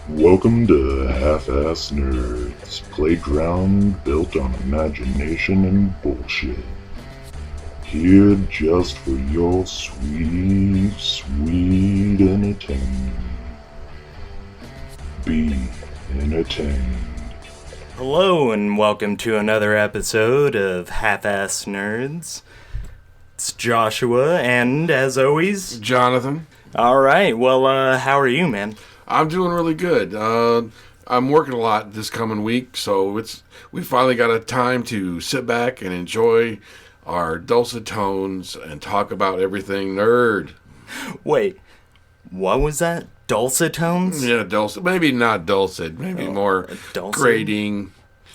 Welcome to Half-Ass Nerds, playground built on imagination and bullshit. Here just for your sweet, sweet entertainment. Be entertained. Hello and welcome to another episode of Half-Ass Nerds. It's Joshua and, as always, Jonathan. Alright, well, how are you, man? I'm doing really good. I'm working a lot this coming week, so we finally got a time to sit back and enjoy our dulcet tones and talk about everything nerd. Wait, what was that? Dulcet tones? Yeah, dulcet. Maybe not dulcet. Maybe more dulcet? grating.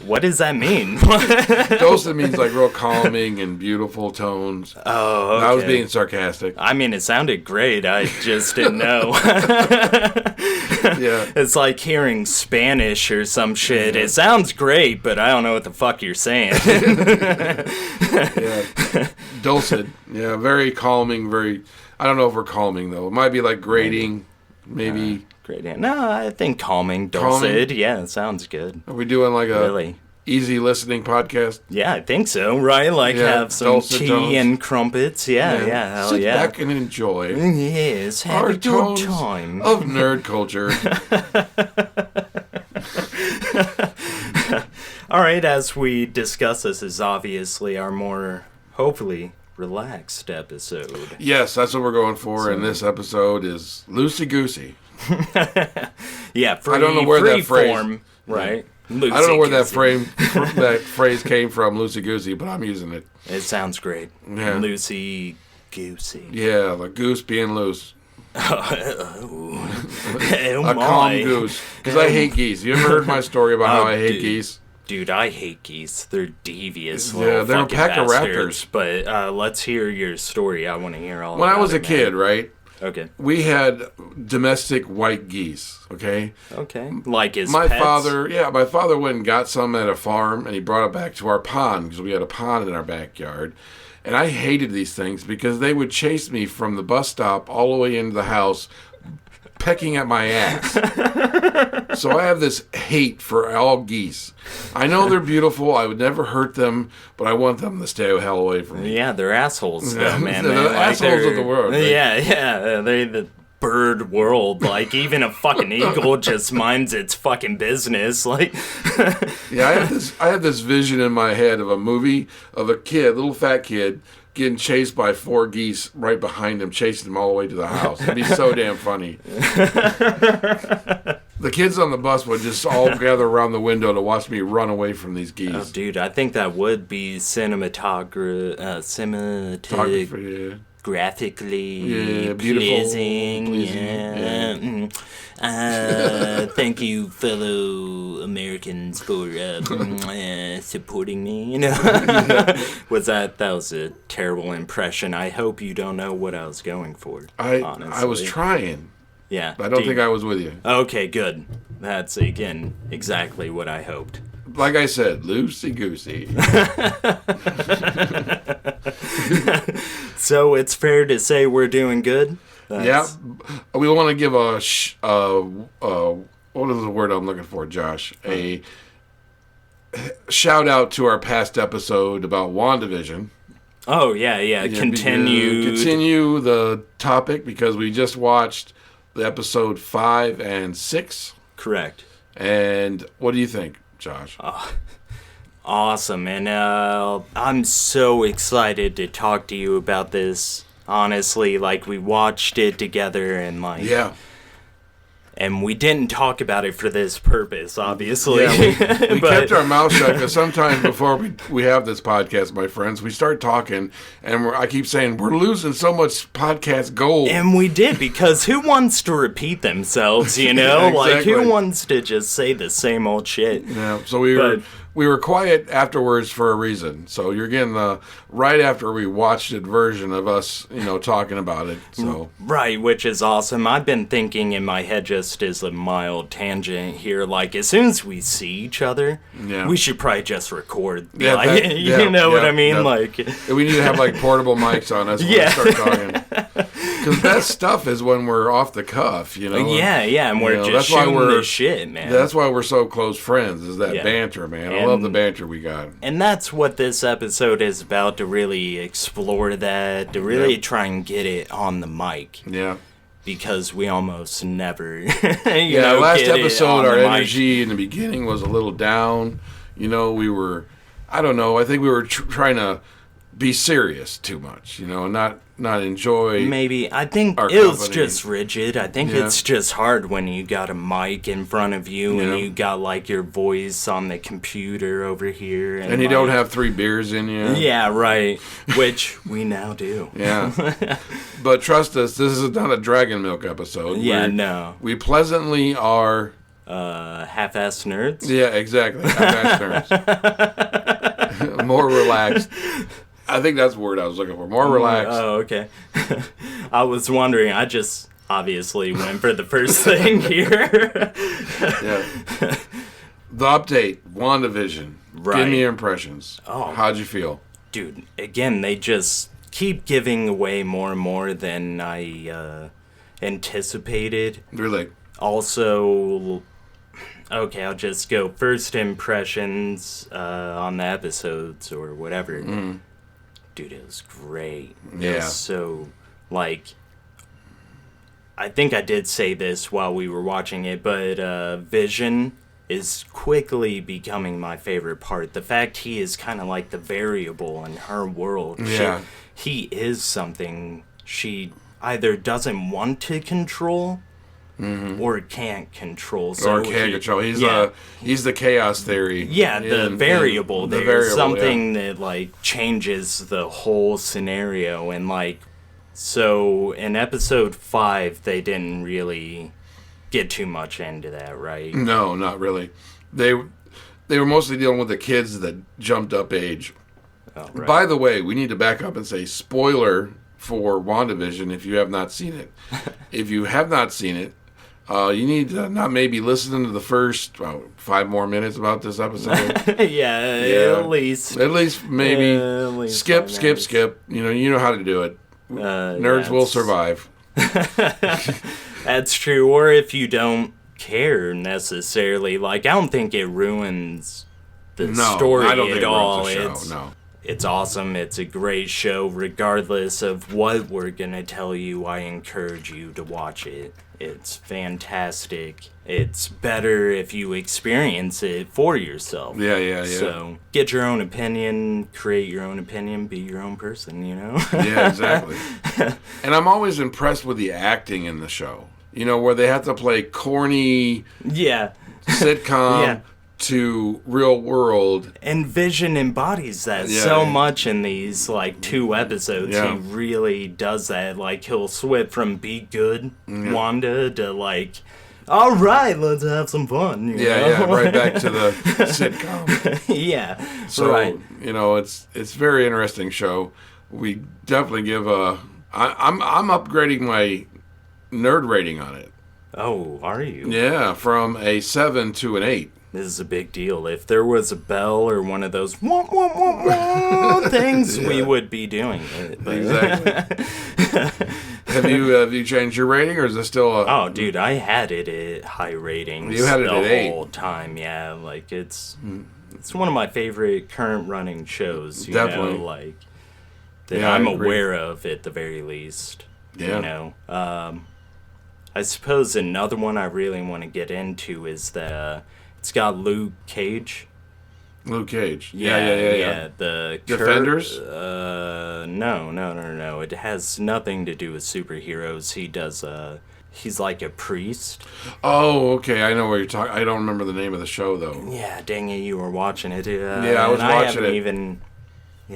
What does that mean? Dulcet means like real calming and beautiful tones. Oh, okay. I was being sarcastic. I mean, it sounded great. I just didn't know. Yeah. It's like hearing Spanish or some shit. It sounds great, but I don't know what the fuck you're saying. Yeah. Dulcet. Yeah, very calming, very... I don't know if we're calming, though. It might be like grating, maybe... Great. No, I think calming, dulcet. Yeah, it sounds good. Are we doing like a Really? easy listening podcast? Yeah, I think so, right? Like Yeah, have some dulcet tea tones. and crumpets. Yeah, hell Sit yeah. back and enjoy Yes, have our a good tones time. of nerd culture. All right, as we discuss, this is obviously our more, hopefully, relaxed episode. Yes, that's what we're going for, and this episode is loosey-goosey. Yeah, free, I don't know where free that phrase- form, right? I don't know where that Loosey-goosey. that phrase came from, loosey-goosey, but I'm using it. It sounds great. Yeah. Loosey-goosey. Yeah, the goose being loose. Oh, A calm goose. Because I hate geese. You ever heard my story about how I hate dude. geese? Dude, I hate geese. They're devious Yeah, little they're a fucking pack of bastards. raptors. But let's hear your story. I want to hear all When about I was it, a kid, man. right, Okay. we had domestic white geese, okay? Okay. Like his My pets? father went and got some at a farm, and he brought it back to our pond, because we had a pond in our backyard. And I hated these things because they would chase me from the bus stop all the way into the house, pecking at my ass. So I have this hate for all geese. I know they're beautiful. I would never hurt them, but I want them to stay the hell away from me. Yeah, they're assholes, though, man. They're the assholes of the world. Yeah. They're the bird world. Like, even a fucking eagle just minds its fucking business. Like, Yeah, I have this vision in my head of a movie of a kid, little fat kid, getting chased by 4 geese right behind him, chasing him all the way to the house. It'd be so damn funny. The kids on the bus would just all gather around the window to watch me run away from these geese. oh, dude, I think that would be Photography, graphically Yeah, beautiful, pleasing. pleasing, Thank you, fellow Americans, for supporting me. You know, that was a terrible impression. I hope you don't know what I was going for. Honestly. I was trying. Yeah, I don't think I was with you. Okay, good. That's again exactly what I hoped. Like I said, loosey-goosey. So it's fair to say we're doing good. Yeah, we want to give a what is the word I'm looking for, Josh? A shout out to our past episode about WandaVision. Oh yeah. Continue the topic because we just watched the episode 5 and 6. Correct. And what do you think, Josh? Awesome, and I'm so excited to talk to you about this. Honestly, like, we watched it together, and Yeah. and we didn't talk about it for this purpose, obviously. Yeah, we kept our mouth shut because sometimes before we have this podcast, my friends, we start talking, and I keep saying, we're losing so much podcast gold. And we did, because who wants to repeat themselves, you know? Yeah, Like, exactly. who wants to just say the same old shit? Yeah, so we were quiet afterwards for a reason. So you're getting the right after we watched it version of us, talking about it. So Right, which is awesome. I've been thinking in my head, just as a mild tangent here, like, as soon as we see each other, we should probably just record. Yeah, you know what I mean? yeah. Like, we need to have like portable mics on us when we start talking. Because best stuff is when we're off the cuff, you know. Yeah, and we're just that's why shooting we're the shit, man. That's why we're so close friends. Is that Yeah. banter, man? I And- love the banter we got. And that's what this episode is about, to really explore that, to really try and get it on the mic. Yeah. Because we almost never, Last get it episode, on our the mic. energy in the beginning was a little down. You know, we were, I don't know, I think we were trying to be serious too much, you know, and not enjoy. Maybe. I think our it was company. just rigid. I think Yeah. it's just hard when you got a mic in front of you Yeah. and you got, like, your voice on the computer over here. And you like, don't have 3 beers in you. Yeah, right. Which we now do. Yeah. But trust us, this is not a Dragon Milk episode. Yeah, no. We pleasantly are. Half-assed nerds? Yeah, exactly. Half-assed nerds. More relaxed. I think that's the word I was looking for. More relaxed. Oh, okay. I was wondering. I just obviously went for the first thing here. Yeah. The update, WandaVision. Right. Give me your impressions. Oh. How'd you feel? Dude, again, they just keep giving away more and more than I anticipated. Really? Also, okay, I'll just go first impressions on the episodes or whatever. Dude, it was great. It Yeah. was so, like, I think I did say this while we were watching it, but Vision is quickly becoming my favorite part. The fact he is kind of like the variable in her world. Yeah. He is something she either doesn't want to control or can't control. So Or can't control. yeah. He's the chaos theory. Yeah, the variable. The There's variable, something that, like, changes the whole scenario. And, like, so in episode 5, they didn't really get too much into that, right? No, not really. They were mostly dealing with the kids that jumped up age. Oh, right. By the way, we need to back up and say spoiler for WandaVision if you have not seen it. If you have not seen it, you need to not maybe listen to the first 5 more minutes about this episode. yeah, at least. At least maybe At least skip, 5 skip, minutes. skip. You know how to do it. Nerds yeah, will survive. That's true. Or if you don't care necessarily, like, I don't think it ruins the No, story I don't think at it all. ruins the show. It's No. It's awesome. It's a great show, regardless of what we're gonna tell you. I encourage you to watch it. It's fantastic. It's better if you experience it for yourself. Yeah. So get your own opinion, create your own opinion, be your own person, you know? Yeah, exactly. And I'm always impressed with the acting in the show. You know, where they have to play corny Yeah. sitcom Yeah. to real world. And Vision embodies that Yeah, so yeah. much in these, like, 2 episodes. Yeah. He really does that. Like, he'll switch from be good Wanda to, like, all right, let's have some fun. You know? Right back to the sitcom. Yeah, So, right. you know, it's very interesting show. We definitely give I'm upgrading my nerd rating on it. Oh, are you? Yeah, from a 7 to an 8. This is a big deal. If there was a bell or one of those wah, wah, wah, wah things, we would be doing it. But- Exactly. Have you changed your rating, or is it still a... Oh, dude, I had it at high ratings. You had it the at 8. whole time. Yeah, like it's one of my favorite current running shows. You Definitely. know, like that Yeah, I I'm agree. aware of at the very least. Yeah. You know, I suppose another one I really want to get into is it's got Luke Cage. Luke Cage. Yeah. The Defenders? No. It has nothing to do with superheroes. He does. He's like a priest. Oh, okay. I know what you're talking. I don't remember the name of the show though. Yeah, dang it, you were watching it. Yeah, I was and watching it.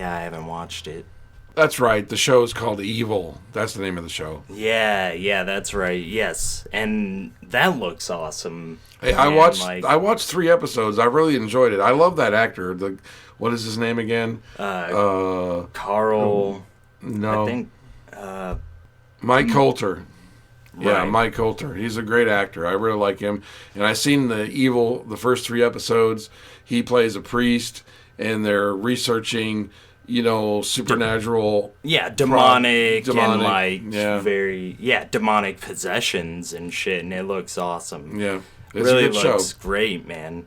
I haven't watched it. That's right. The show is called Evil. That's the name of the show. Yeah, that's right. Yes, and that looks awesome. Hey, I Man, watched 3 episodes. I really enjoyed it. I love that actor. What is his name again? Carl. No, I think. Mike Coulter. Yeah, Right. Mike Coulter. He's a great actor. I really like him. And I seen the first 3 episodes. He plays a priest, and they're researching supernatural. Yeah, demonic and like yeah. demonic possessions and shit, and it looks awesome. Yeah, it's really a good looks show. Great, man.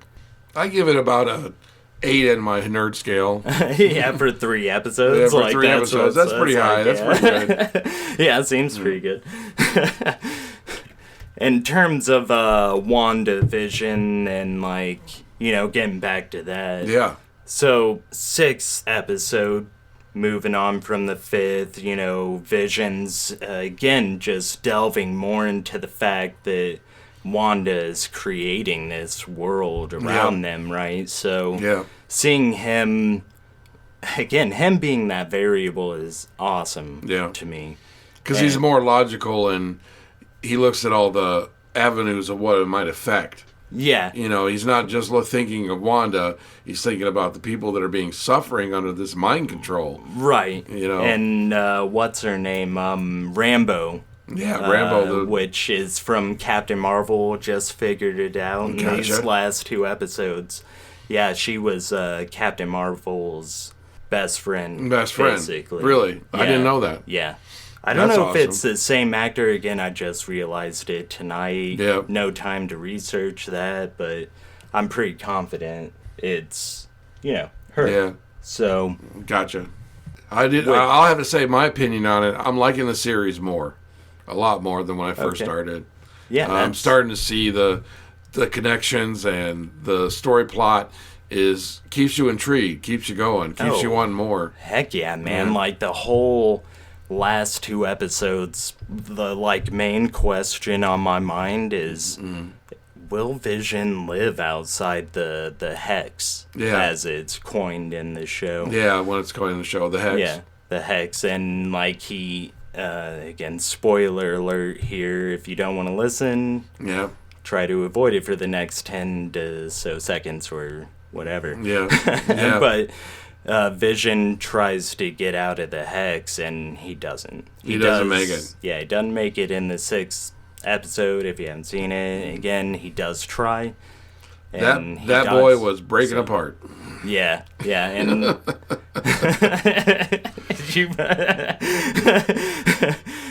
I give it about a 8 in my nerd scale. Yeah, for 3 episodes. Yeah, for 3 episodes. That's pretty high. That's pretty good. Yeah, it seems pretty good. In terms of WandaVision and, like, getting back to that. Yeah. So, 6th episode, moving on from the 5th, Vision's, again, just delving more into the fact that Wanda is creating this world around them, right? So, seeing him, again, him being that variable is awesome to me. Because he's more logical and he looks at all the avenues of what it might affect. Yeah. He's not just thinking of Wanda. He's thinking about the people that are suffering under this mind control. Right. And what's her name? Rambo. Yeah, Rambo. Which is from Captain Marvel, just figured it out in these last 2 episodes. Yeah, she was Captain Marvel's best friend. Basically. Really? Yeah. I didn't know that. Yeah. I don't know if it's the same actor. Again, I just realized it tonight. Yep. No time to research that, but I'm pretty confident it's, her. Yeah. So. Gotcha. I'll have to say my opinion on it. I'm liking the series more. A lot more than when I first started. Yeah. I'm starting to see the connections, and the story plot keeps you intrigued, keeps you going, keeps you wanting more. Heck yeah, man. Like the whole last 2 episodes, the main question on my mind is will Vision live outside the hex as it's coined in the show? Yeah, when it's coined in the show, the hex. Yeah, the hex. And he again, spoiler alert here, if you don't want to listen, try to avoid it for the next 10 to so seconds or whatever. Yeah. But Vision tries to get out of the hex, and he doesn't. He doesn't make it. Yeah, he doesn't make it in the 6th episode, if you haven't seen it. Again, he does try. And that boy was breaking apart. Yeah, and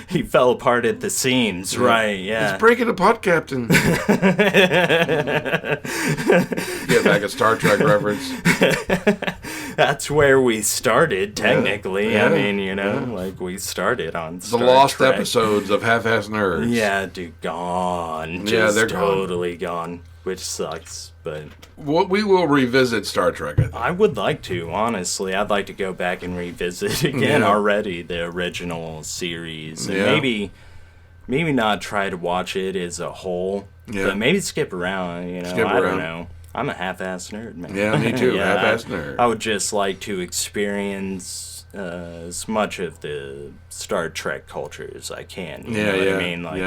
he fell apart at the seams, right? Yeah, he's breaking apart, Captain. Get back a Star Trek reference. That's where we started, technically. Yeah. I mean, we started on Star the lost Trek. Episodes of Half-Assed Nerds. Yeah, dude, gone. Just they're totally gone, which sucks. But we will revisit Star Trek, I think. I would like to, honestly. I'd like to go back and revisit again already the original series. And maybe not try to watch it as a whole. Yeah. But maybe skip around, I don't know. I'm a half-assed nerd, man. Yeah, me too. Half-assed nerd. I would just like to experience as much of the Star Trek culture as I can. You know what I mean? I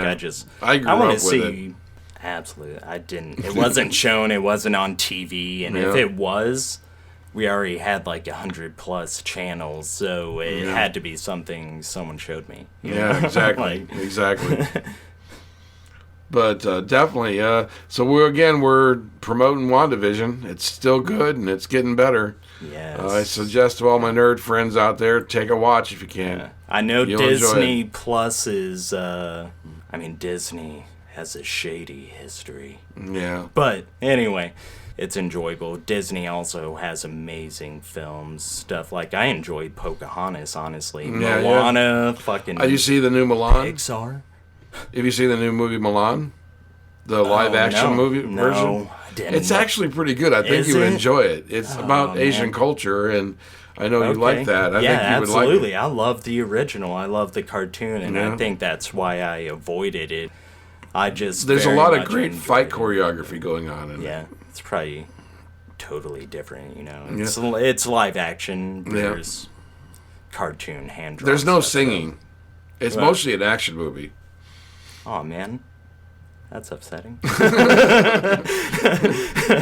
want to see. Absolutely. I didn't. It wasn't shown. It wasn't on TV. And if it was, we already had 100+ channels. So it had to be something someone showed me. Exactly. Exactly. But definitely. So we're promoting WandaVision. It's still good and it's getting better. Yes. I suggest to all my nerd friends out there, take a watch if you can. Yeah. I know Disney Plus is. Disney has a shady history. Yeah. But anyway, it's enjoyable. Disney also has amazing films. Stuff I enjoyed Pocahontas, honestly. Moana, fucking. Did you see the new Mulan? Pixar. Have you seen the new movie Mulan? The live action movie version? No, I didn't. It's actually pretty good. I think you would enjoy it. It's about Asian culture, and I know you like that. I think you would like it. Absolutely. I love the original. I love the cartoon, and I think that's why I avoided it. There's a lot of great fight choreography going on in it. It's probably totally different, It's live action. There's cartoon hand drawn. There's no singing. It's mostly an action movie. Oh man, that's upsetting.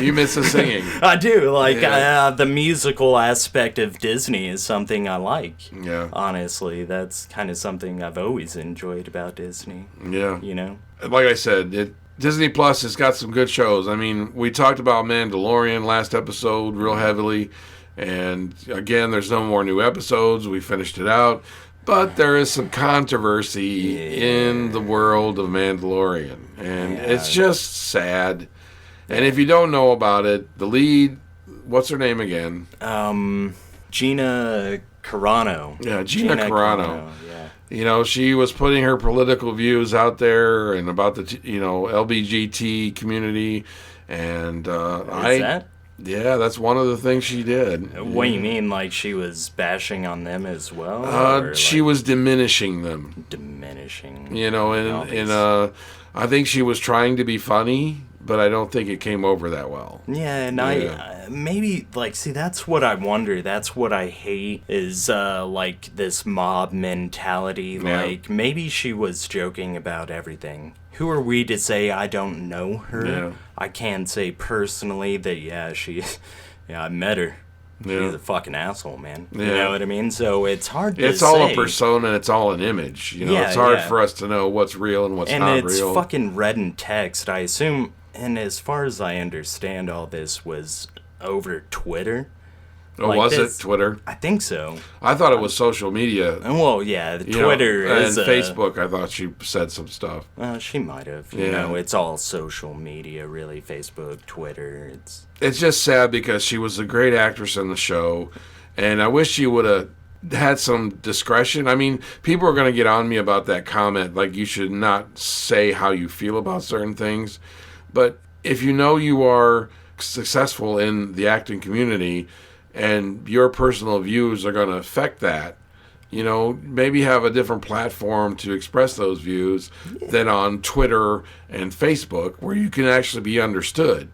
You miss the singing. I do. The musical aspect of Disney is something I like. Yeah. Honestly, that's kind of something I've always enjoyed about Disney. Yeah. Like I said, Disney Plus has got some good shows. I mean, we talked about Mandalorian last episode real heavily. And again, there's no more new episodes. We finished it out. But there is some controversy in the world of Mandalorian. And it's just sad. And if you don't know about it, the lead, what's her name again? Gina Carano. Yeah, Gina Carano. Yeah. She was putting her political views out there and about the, LBGT community. And that? Yeah, that's one of the things she did. What do you mean, like she was bashing on them as well? She was diminishing them. Diminishing. I think she was trying to be funny, but I don't think it came over that well. Yeah, and maybe, see, that's what I wonder. That's what I hate is, this mob mentality. Yeah. Like, maybe she was joking about everything. Who are we to say I don't know her? Yeah. I can't say personally that, I met her. Yeah. She's a fucking asshole, man. Yeah. You know what I mean? So it's hard to say. It's all a persona, it's all an image. It's hard for us to know what's real and what's not real. And it's fucking read in text, I assume. And as far as I understand, all this was over Twitter. Oh, was it Twitter? I think so. I thought it was social media. Well, yeah, Twitter is... And Facebook, I thought she said some stuff. She might have. It's all social media, really. Facebook, Twitter, It's just sad because she was a great actress in the show, and I wish she would have had some discretion. I mean, people are going to get on me about that comment, like you should not say how you feel about certain things. But if you know you are successful in the acting community and your personal views are going to affect that, maybe have a different platform to express those views than on Twitter and Facebook where you can actually be understood.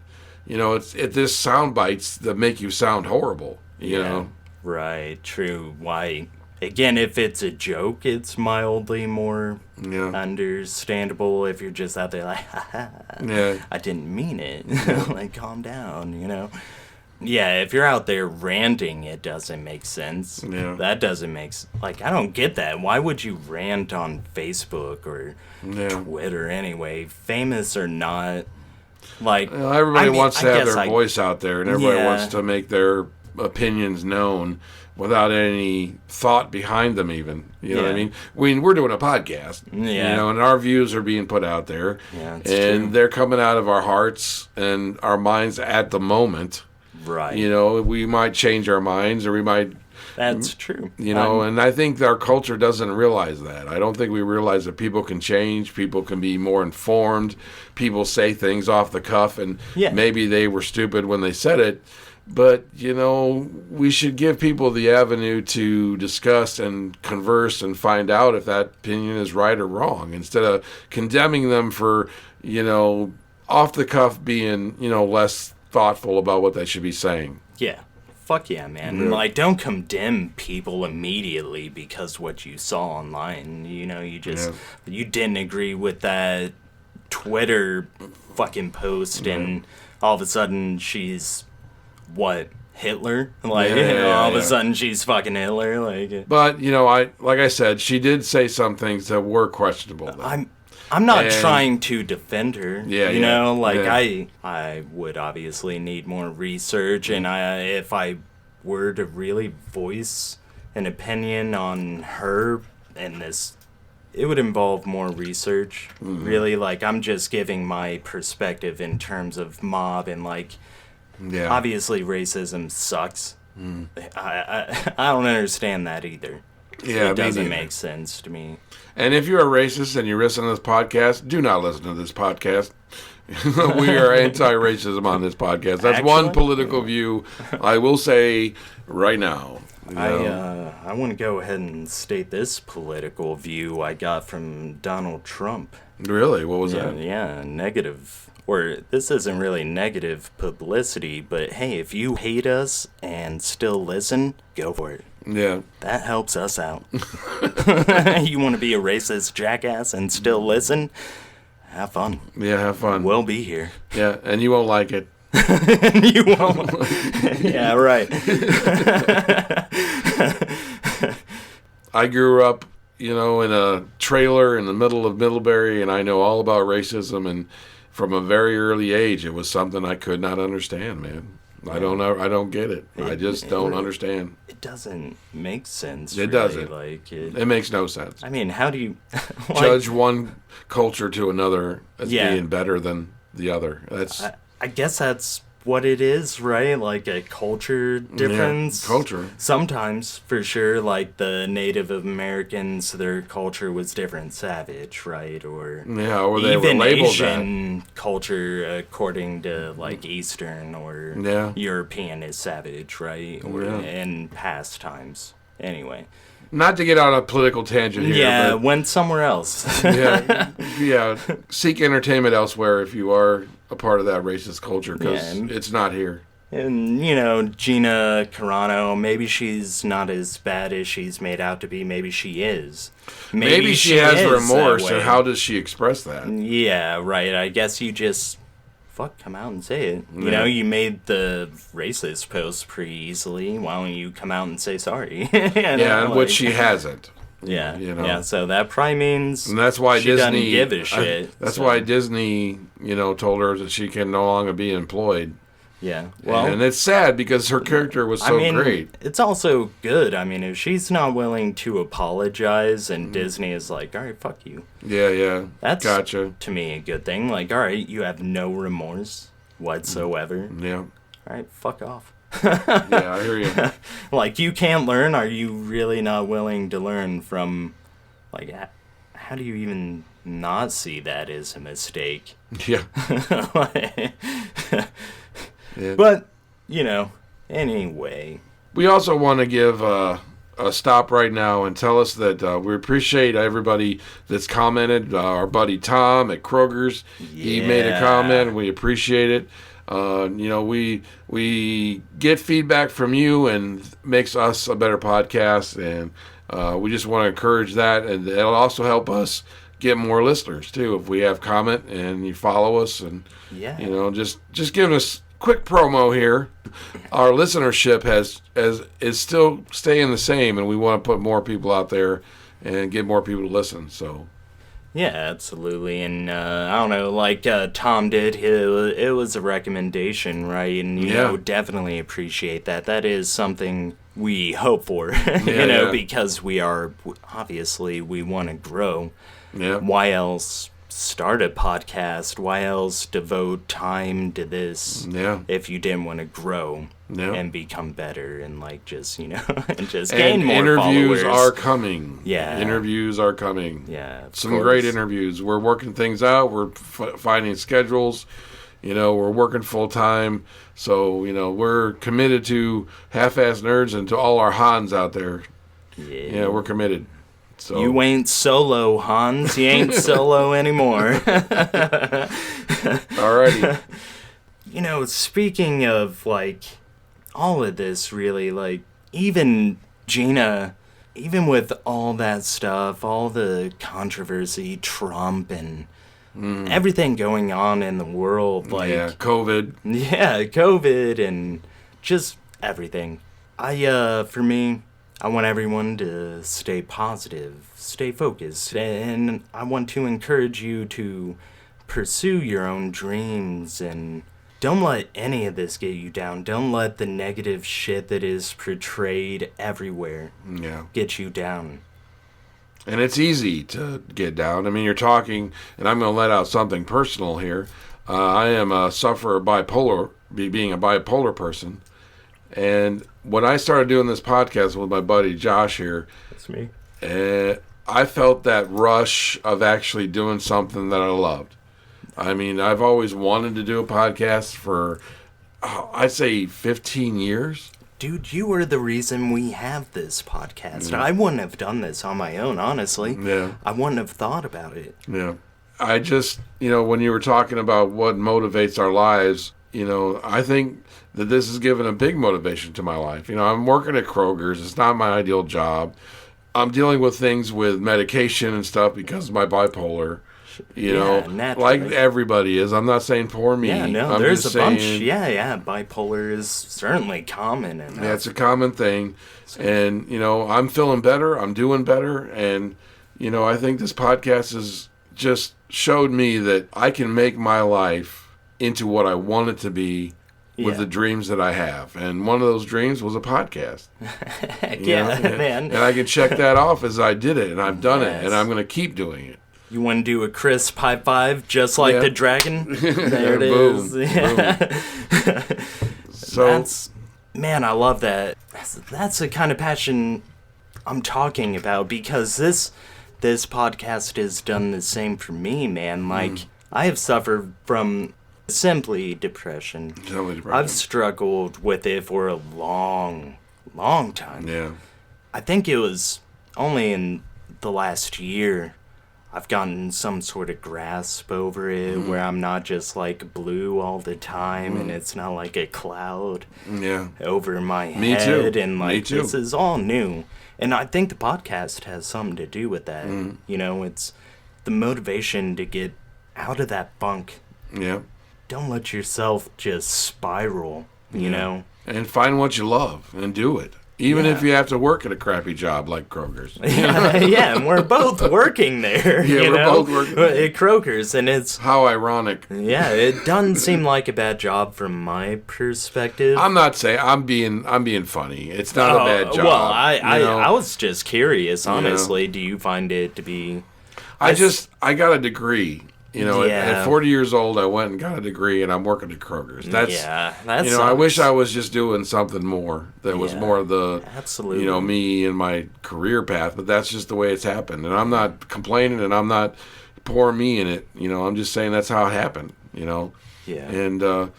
It's this sound bites that make you sound horrible, you know? Right, true. Why? Again, if it's a joke, it's mildly more understandable. If you're just out there like, I didn't mean it. Calm down, Yeah, if you're out there ranting, it doesn't make sense. Yeah. That doesn't make sense. I don't get that. Why would you rant on Facebook or Twitter anyway? Famous or not, everybody wants to have their voice out there, and everybody wants to make their opinions known without any thought behind them even. You know what I mean? We're doing a podcast, and our views are being put out there, and true. They're coming out of our hearts and our minds at the moment. Right. We might change our minds, or we might... That's true. And I think our culture doesn't realize that. I don't think we realize that people can change, people can be more informed, people say things off the cuff, and maybe they were stupid when they said it. But, we should give people the avenue to discuss and converse and find out if that opinion is right or wrong, instead of condemning them for, off the cuff being, less thoughtful about what they should be saying. Yeah. Fuck yeah, man. Yeah. Don't condemn people immediately because what you saw online. You didn't agree with that Twitter fucking post, and all of a sudden she's... What, Hitler? All of a sudden she's fucking Hitler. But like I said, she did say some things that were questionable. I'm not trying to defend her. Yeah, I would obviously need more research, and if I were to really voice an opinion on her in this, it would involve more research. Mm-hmm. Really, I'm just giving my perspective in terms of mob and obviously racism sucks. Mm. I don't understand that either. Yeah, it doesn't make sense to me. And if you're a racist and you listen to this podcast, do not listen to this podcast. We are anti-racism on this podcast. That's one political view I will say right now. I want to go ahead and state this political view I got from Donald Trump. Really? What was that? Yeah, negative. Or this isn't really negative publicity, but hey, if you hate us and still listen, go for it. Yeah. That helps us out. You want to be a racist jackass and still listen? Have fun. Yeah, have fun. We'll be here. Yeah, and you won't like it. You won't. Yeah, right. I grew up, in a trailer in the middle of Middlebury, and I know all about racism, and from a very early age, it was something I could not understand, man. I don't know. I don't get it. I just don't understand. It doesn't make sense. It really. doesn't. Like it makes no sense. I mean, how do you judge one culture to another as being better than the other? That's. I guess that's what it is, right? Like a culture difference. Yeah, culture. Sometimes, for sure, like the Native Americans, their culture was different, savage, right? Or they even were labeled Asian culture, according to like Eastern or European, is savage, right? Or in past times. Anyway. Not to get on a political tangent here. Yeah, but went somewhere else. Seek entertainment elsewhere if you are a part of that racist culture, because it's not here. And, Gina Carano, maybe she's not as bad as she's made out to be. Maybe she is. Maybe she has remorse, and how does she express that? Yeah, right. I guess you just... come out and say it. You made the racist post pretty easily. Why don't you come out and say sorry? Which she hasn't. Yeah, so that probably means and that's why she Disney doesn't give a shit. That's why Disney, told her that she can no longer be employed. Yeah, well, and it's sad because her character was so great. It's also good. I mean, if she's not willing to apologize, and Disney is like, "All right, fuck you." Yeah, that's gotcha. To me a good thing. Like, all right, you have no remorse whatsoever. Yeah. All right, fuck off. Yeah, I hear you. Like, you can't learn. Are you really not willing to learn from? Like, how do you even not see that as a mistake? Yeah. Yeah. But, anyway. We also want to give a stop right now and tell us that we appreciate everybody that's commented. Our buddy Tom at Kroger's, he made a comment. We appreciate it. We get feedback from you and makes us a better podcast. And we just want to encourage that. And it'll also help us get more listeners, too, if we have comment and you follow us. And, just giving us quick promo here. Our listenership is still staying the same, and we want to put more people out there and get more people to listen. So, yeah, absolutely. And I don't know, like Tom did, it was a recommendation, right? And definitely appreciate that. That is something we hope for, because we obviously we want to grow. Yeah. Why else start a podcast? Why else devote time to this if you didn't want to grow and become better and just gain more interviews followers? are coming. Yeah. Interviews are coming. Yeah. Some great interviews. We're working things out. We're finding schedules. We're working full time. So, we're committed to Half-Ass Nerds and to all our Hans out there. Yeah, we're committed. So. You ain't solo, Hans. You ain't solo anymore. Alrighty. Speaking of, all of this, really, even Gina, even with all that stuff, all the controversy, Trump, and everything going on in the world, COVID. Yeah, COVID, and just everything. For me, I want everyone to stay positive, stay focused, and I want to encourage you to pursue your own dreams, and don't let any of this get you down. Don't let the negative shit that is portrayed everywhere get you down. And it's easy to get down. I mean, you're talking, and I'm going to let out something personal here. I am a sufferer of being a bipolar person. And when I started doing this podcast with my buddy Josh here, that's me. I felt that rush of actually doing something that I loved. I mean, I've always wanted to do a podcast for, I'd say, 15 years. Dude, you were the reason we have this podcast. I wouldn't have done this on my own, honestly. Yeah. I wouldn't have thought about it. Yeah. I just, when you were talking about what motivates our lives, I think that this has given a big motivation to my life. I'm working at Kroger's. It's not my ideal job. I'm dealing with things with medication and stuff because of my bipolar. Like everybody is. I'm not saying poor me. Yeah, no, there's a bunch. Yeah, bipolar is certainly common. Yeah, it's a common thing. And, I'm feeling better. I'm doing better. And, I think this podcast has just showed me that I can make my life into what I want it to be with Yeah. the dreams that I have. And one of those dreams was a podcast. Heck You know? yeah, man. And I can check that off as I did it, and I've done it, Yes. and I'm going to keep doing it. You want to do a crisp high five just like Yeah. the dragon? There it Boom, is. Yeah. So, Man, I love that. That's the kind of passion I'm talking about, because this podcast has done the same for me, man. Like, I have suffered from simply depression. I've struggled with it for a long time. yeah. I think it was only in the last year I've gotten some sort of grasp over it, where I'm not just like blue all the time, and it's not like a cloud Yeah. over my Me head, too. and Me like too. this is all new. And I think the podcast has something to do with that. You know, it's the motivation to get out of that funk. Yeah. Don't let yourself just spiral, you know? And find what you love and do it. Even if Yeah. you have to work at a crappy job like Kroger's. Yeah, and we're both working there. Yeah, you we're know? both working. At Kroger's, and it's, How ironic. yeah, it doesn't seem like a bad job from my perspective. I'm not saying I'm being funny. It's not a bad job. Well, you know? I was just curious, honestly. Do you find it to be... I got a degree. You know, Yeah. at 40 years old, I went and got a degree, and I'm working at Kroger's. That's that's you know, I wish I was just doing something more that was Yeah. more of the Absolutely. you know, me and my career path. But that's just the way it's happened, and I'm not complaining, and I'm not pouring me in it. You know, I'm just saying that's how it happened. You know, Yeah. and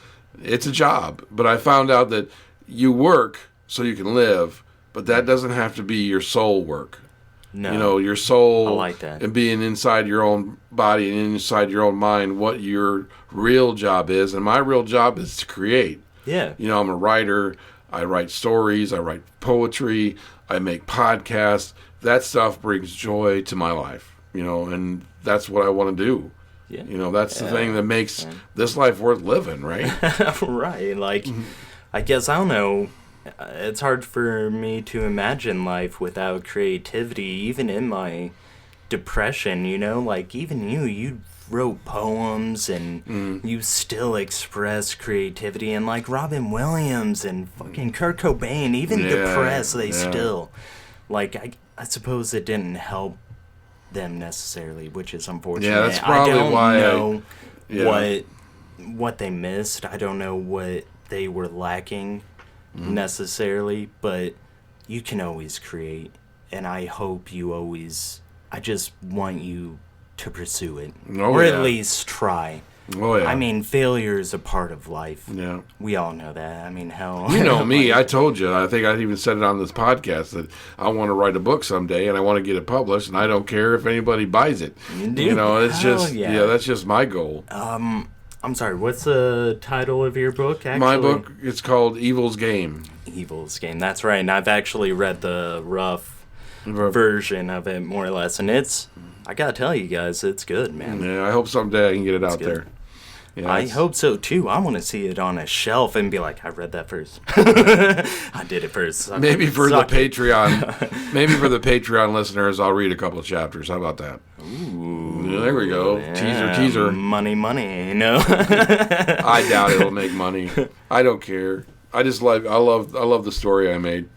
it's a job. But I found out that you work so you can live, but that doesn't have to be your soul work. No. You know, your soul I like that. and being inside your own body and inside your own mind, what your real job is. And my real job is to create. Yeah. You know, I'm a writer. I write stories. I write poetry. I make podcasts. That stuff brings joy to my life, you know, and that's what I want to do. Yeah. You know, that's the thing that makes this life worth living, right? Right. Like, I guess, I don't know. It's hard for me to imagine life without creativity, even in my depression, you know? Like, even you wrote poems, and you still express creativity. And, like, Robin Williams and fucking Kurt Cobain, even depressed, they still... Like, I suppose it didn't help them necessarily, which is unfortunate. Yeah, that's probably I don't why know what they missed. I don't know what they were lacking necessarily, but you can always create, and I hope you always... I just want you to pursue it, or at least try. Oh, yeah. I mean, failure is a part of life. Yeah. We all know that. I mean, hell... You know me. I told you. I think I even said it on this podcast that I want to write a book someday and I want to get it published, and I don't care if anybody buys it. Dude, You know, it's hell just yeah. that's just my goal. I'm sorry, what's the title of your book, actually? My book, it's called Evil's Game. Evil's Game. That's right, and I've actually read the rough version of it, more or less, and it's... I gotta tell you guys, it's good, man. Yeah, I hope someday I can get it out good. there. Yeah, I hope so too. I want to see it on a shelf and be like, I read that first. I did it first. Maybe for the Suck it. Patreon, maybe for the Patreon listeners, I'll read a couple of chapters. How about that? Ooh, Yeah, there we go. yeah, Teaser. Money, you know. I doubt it'll make money. I don't care. I love the story I made.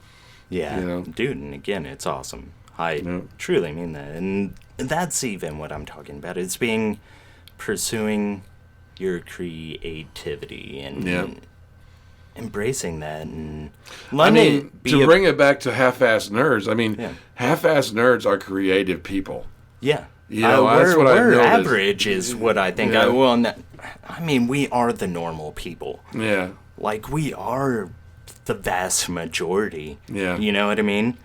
Yeah, You know? dude, and again, it's awesome. I truly mean that. And that's even what I'm talking about. It's pursuing your creativity and embracing that. And I mean, to bring it back to half-assed nerds, I mean, half-assed nerds are creative people. Yeah. You know, that's what I've we're noticed. average is what I think. Yeah. I mean, we are the normal people. Yeah. Like, we are the vast majority. Yeah. You know what I mean?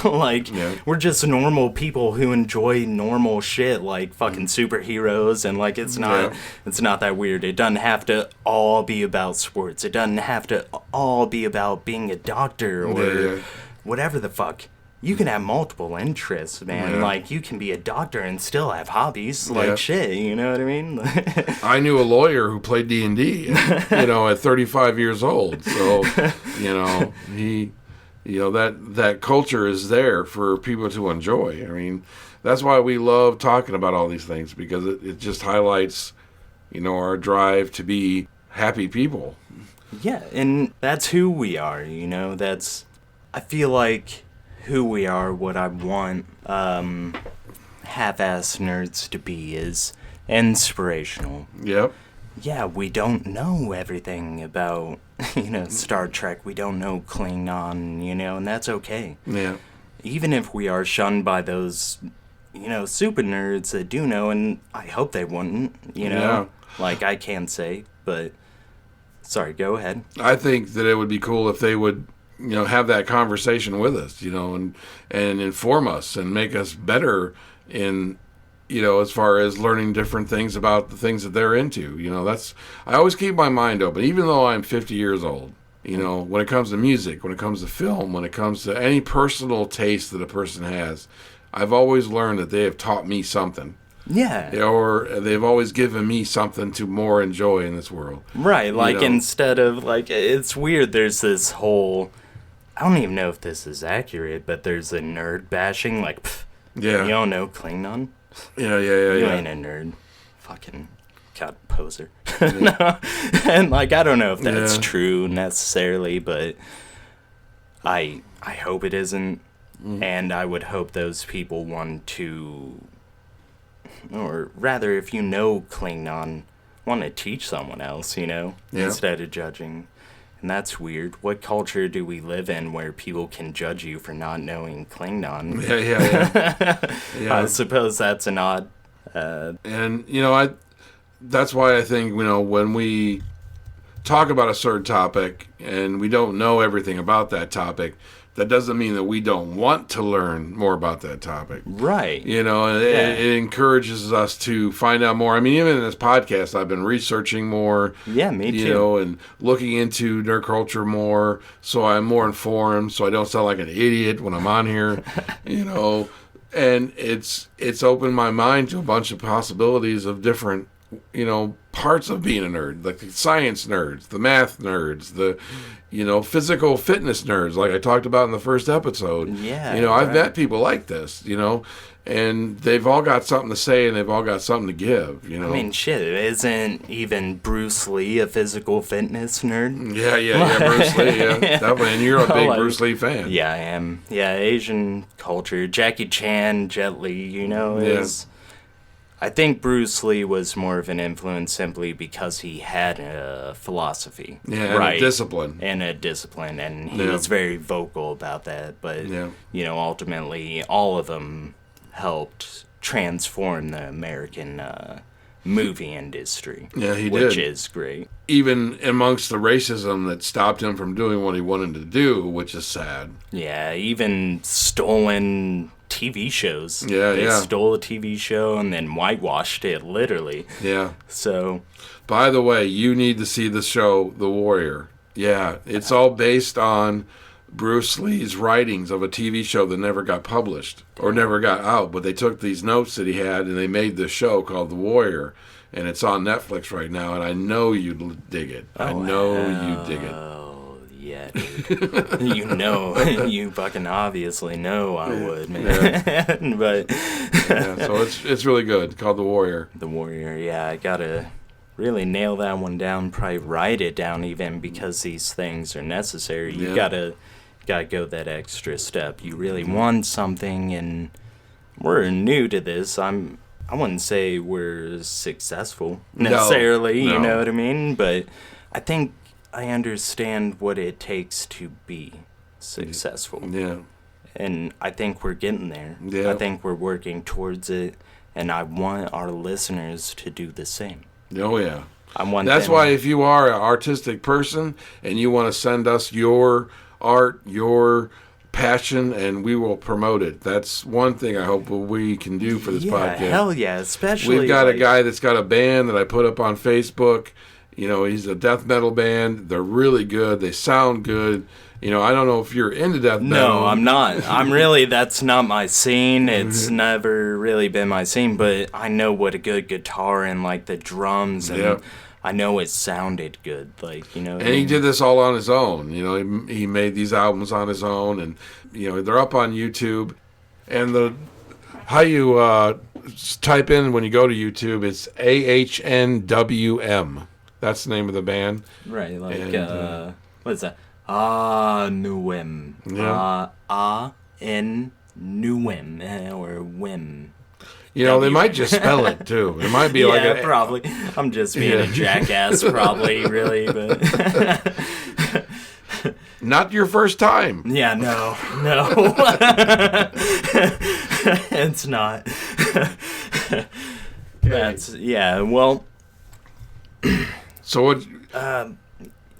Like, we're just normal people who enjoy normal shit, like fucking superheroes, and like it's not that weird. It doesn't have to all be about sports. It doesn't have to all be about being a doctor or whatever the fuck. You can have multiple interests, man. Like, you can be a doctor and still have hobbies. Like, shit, you know what I mean? I knew a lawyer who played D&D, you know, at 35 years old. So, you know, that culture is there for people to enjoy. I mean, that's why we love talking about all these things, because it just highlights, you know, our drive to be happy people. Yeah, and that's who we are, you know, I feel like who we are, what I want, half-ass nerds to be is inspirational. Yep. Yeah, we don't know everything about, Star Trek. We don't know Klingon, and that's okay. Yeah. Even if we are shunned by those, super nerds that do know, and I hope they wouldn't, Yeah. Like I can't say, but sorry, go ahead. I think that it would be cool if they would, have that conversation with us, and inform us and make us better in, as far as learning different things about the things that they're into. I always keep my mind open, even though I'm 50 years old. When it comes to music, when it comes to film, when it comes to any personal taste that a person has, I've always learned that they have taught me something. Yeah. Or they've always given me something to more enjoy in this world. Right, instead of, it's weird, there's this whole, I don't even know if this is accurate, but there's a nerd bashing, yeah. You don't know Klingon? Yeah. You ain't a nerd. Fucking god poser. No. And, I don't know if that's true necessarily, but I hope it isn't. And I would hope those people want to, or rather, if you know Klingon, want to teach someone else, instead of judging. And that's weird. What culture do we live in where people can judge you for not knowing Klingon? Yeah. I suppose that's an odd... And, that's why I think, when we talk about a certain topic and we don't know everything about that topic, that doesn't mean that we don't want to learn more about that topic. Right. It encourages us to find out more. I mean, even in this podcast, I've been researching more. Yeah, me too. And looking into nerd culture more, so I'm more informed, so I don't sound like an idiot when I'm on here, And it's opened my mind to a bunch of possibilities of different, parts of being a nerd, like the science nerds, the math nerds, the, physical fitness nerds, like I talked about in the first episode. Yeah. I've met people like this, and they've all got something to say and they've all got something to give, I mean, shit, isn't even Bruce Lee a physical fitness nerd? Yeah, Bruce Lee, yeah. Definitely, and you're a big Bruce Lee fan. Yeah, I am. Yeah, Asian culture, Jackie Chan, Jet Li, is... I think Bruce Lee was more of an influence simply because he had a philosophy. Yeah, right? And a discipline. And he was very vocal about that. But, ultimately, all of them helped transform the American movie industry. Yeah, he did. Which is great. Even amongst the racism that stopped him from doing what he wanted to do, which is sad. Yeah, even stolen TV shows. They stole a TV show and then whitewashed it, literally. Yeah. So. By the way, you need to see the show The Warrior. Yeah, it's all based on Bruce Lee's writings of a TV show that never got published or never got out, but they took these notes that he had and they made this show called The Warrior, and it's on Netflix right now, and I know you'd dig it. I know you'd dig it. Oh, yeah, dude. You fucking obviously know I would, man. Yeah. But so it's really good. It's called The Warrior. The Warrior, yeah, I gotta really nail that one down, probably write it down even, because these things are necessary. You gotta go that extra step. You really want something, and we're new to this. I wouldn't say we're successful necessarily, No. You know what I mean? But I think I understand what it takes to be successful. Yeah. And I think we're getting there. Yeah. I think we're working towards it, and I want our listeners to do the same. Oh, yeah. That's why if you are an artistic person and you want to send us your art, your passion, and we will promote it. That's one thing I hope we can do for this podcast. Hell yeah, especially... We've got a guy that's got a band that I put up on Facebook. He's a death metal band. They're really good. They sound good. I don't know if you're into death metal. No, I'm not. That's not my scene. It's never really been my scene, but I know what a good guitar and, the drums, and I know it sounded good, And he did this all on his own. He made these albums on his own, and, they're up on YouTube. And how you type in when you go to YouTube, it's AHNWM. That's the name of the band. Right, like, And, what is that? Nuim. Yeah. Nuim, or whim. You know, they might just spell it, too. It might be Yeah, like probably. I'm just being a jackass, probably, really, but... Not your first time. Yeah, no. It's not. Well... So what...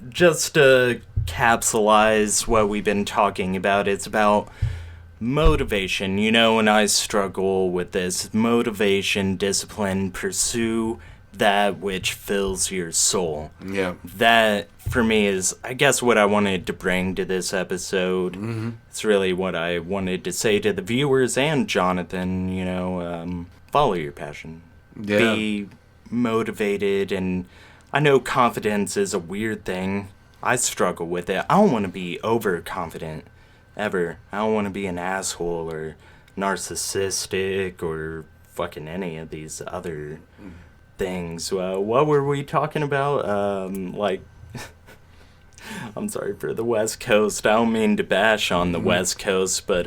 Just to capsulize what we've been talking about, it's about motivation. You know, and I struggle with this. Motivation, discipline, pursue that which fills your soul. Yeah. That, for me, is, I guess, what I wanted to bring to this episode. Mm-hmm. It's really what I wanted to say to the viewers and Jonathan, you know, follow your passion. Yeah. Be motivated, and I know confidence is a weird thing. I struggle with it. I don't want to be overconfident, ever. I don't want to be an asshole or narcissistic or fucking any of these other things. What were we talking about? I'm sorry for the West Coast. I don't mean to bash on the West Coast, but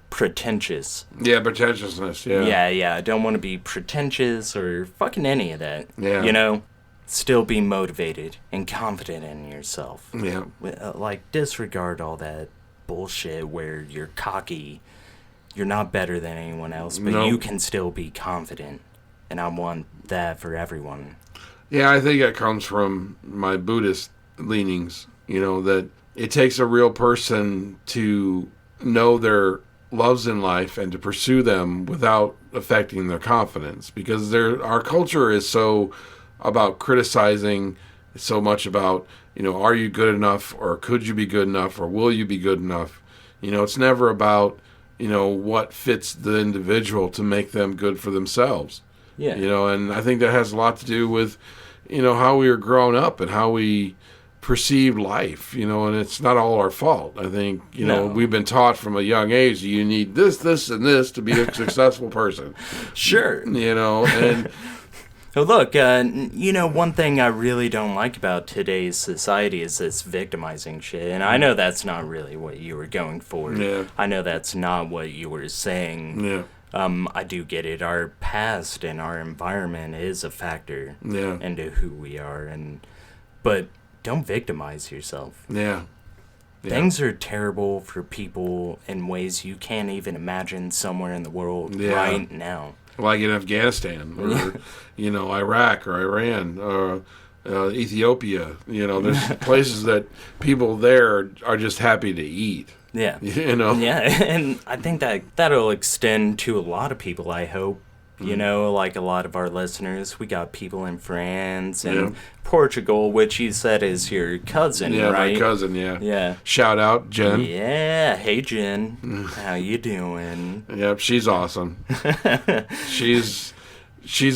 pretentious. Yeah, pretentiousness, yeah. Yeah, I don't want to be pretentious or fucking any of that. Yeah. You know? Still be motivated and confident in yourself. Yeah. Like, disregard all that bullshit where you're cocky. You're not better than anyone else, but No. you can still be confident. And I want that for everyone. Yeah, I think that comes from my Buddhist leanings, you know, that it takes a real person to know their loves in life and to pursue them without affecting their confidence, because our culture is so about criticizing, so much about, you know, are you good enough, or could you be good enough, or will you be good enough? You know, it's never about, you know, what fits the individual to make them good for themselves. Yeah. You know, and I think that has a lot to do with, you know, how we were grown up and how we perceive life, you know, and it's not all our fault. I think, you know, we've been taught from a young age, you need this, and this to be a successful person. Sure. You know, and... Oh, look, you know, one thing I really don't like about today's society is this victimizing shit. And I know that's not really what you were going for. Yeah. I know that's not what you were saying. Yeah. I do get it. Our past and our environment is a factor into who we are. But don't victimize yourself. Yeah. Things are terrible for people in ways you can't even imagine somewhere in the world right now. Like in Afghanistan, or, you know, Iraq, or Iran, or Ethiopia. You know, there's places that people there are just happy to eat. Yeah. You know? Yeah, and I think that'll extend to a lot of people, I hope. You know, like a lot of our listeners. We got people in France and Portugal, which you said is your cousin, right? Yeah, my cousin, Yeah. Shout out, Jen. Yeah. Hey, Jen. How you doing? Yep, she's awesome. She's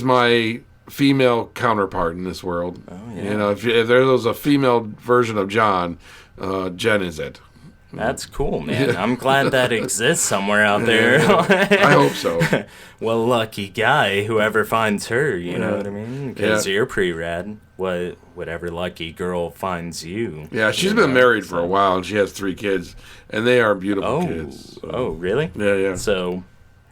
my female counterpart in this world. Oh, yeah. You know, if there was a female version of John, Jen is it. That's cool, man. I'm glad that exists somewhere out there. I hope so. Well, lucky guy, whoever finds her, you know what I mean? Because you're pretty rad. Whatever lucky girl finds you. Yeah, she's been married for a while, and she has 3 kids, and they are beautiful kids. So. Oh, really? Yeah. So,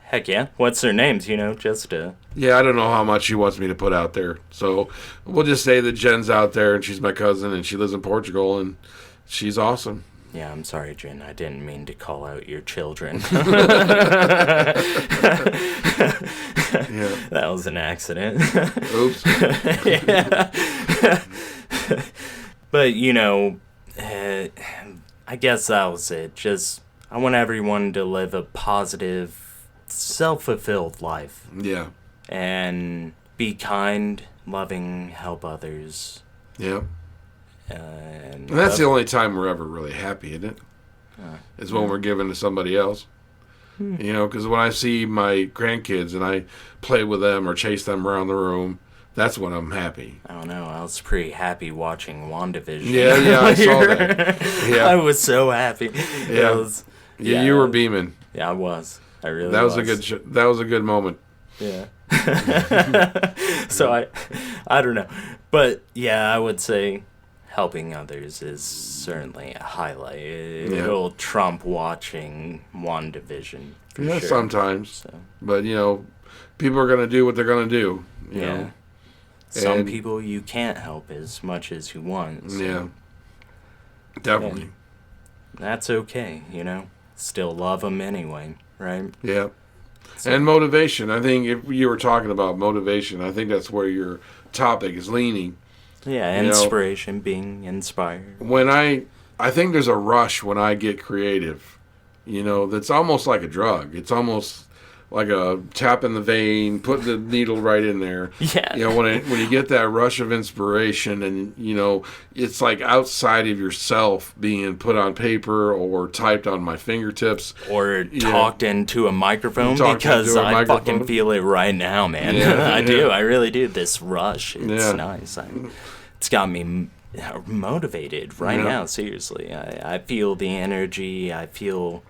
heck yeah. What's their names, you know, just to... Yeah, I don't know how much she wants me to put out there. So we'll just say that Jen's out there, and she's my cousin, and she lives in Portugal, and she's awesome. Yeah, I'm sorry, Jen. I didn't mean to call out your children. That was an accident. Oops. But, you know, I guess that was it. Just, I want everyone to live a positive, self-fulfilled life. Yeah. And be kind, loving, help others. Yeah. And that's the only time we're ever really happy, isn't it? Is when we're giving to somebody else. You know, because when I see my grandkids and I play with them or chase them around the room, that's when I'm happy. I don't know. I was pretty happy watching WandaVision. Yeah, I saw that. Yeah. I was so happy. Yeah. You were beaming. Yeah, I was. I really that was was. that was a good moment. Yeah. So I don't know. But yeah, I would say helping others is certainly a highlight. It'll trump watching WandaVision for Yeah, sure. sometimes. So, But, people are going to do what they're going to do. You know? Some And- people you can't help as much as you want. So. Yeah. Definitely. And that's okay, Still love them anyway, right? Yeah. So- And motivation. I think if you were talking about motivation, I think that's where your topic is leaning. Yeah, inspiration, being inspired. When I think there's a rush when I get creative, that's almost like a drug. It's almost like a tap in the vein, put the needle right in there. Yeah. When you get that rush of inspiration and, it's like outside of yourself being put on paper or typed on my fingertips. Or talked into a microphone, Talked because into a I microphone. fucking feel it right now, man. Yeah, I yeah. do. I really do. This rush. It's Yeah. nice. It's got me motivated right Yeah. now, seriously. I feel the energy. I feel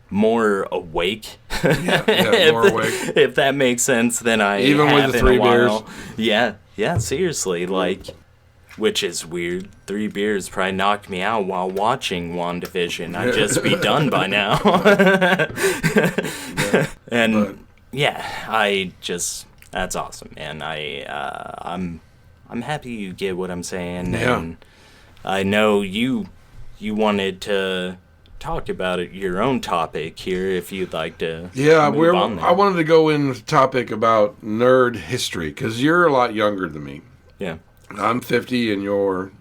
more awake. Yeah, more awake. If that makes sense, than I Even with have the in 3 a while. beers? Yeah, seriously. Which is weird. 3 beers probably knocked me out while watching WandaVision. I'd just be done by now. And that's awesome, man. I'm happy you get what I'm saying. Yeah. And I know you wanted to talk about your own topic here, if you'd like to. Yeah, move on there. I wanted to go in with a topic about nerd history, because you're a lot younger than me. Yeah. I'm 50 and you're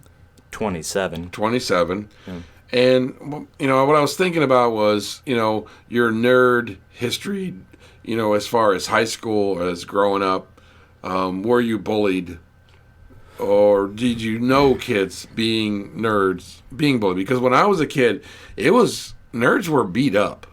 27. 27. Yeah. And, what I was thinking about was, your nerd history, as far as high school, as growing up, were you bullied? Or did you know kids being bullied? Because when I was a kid, nerds were beat up.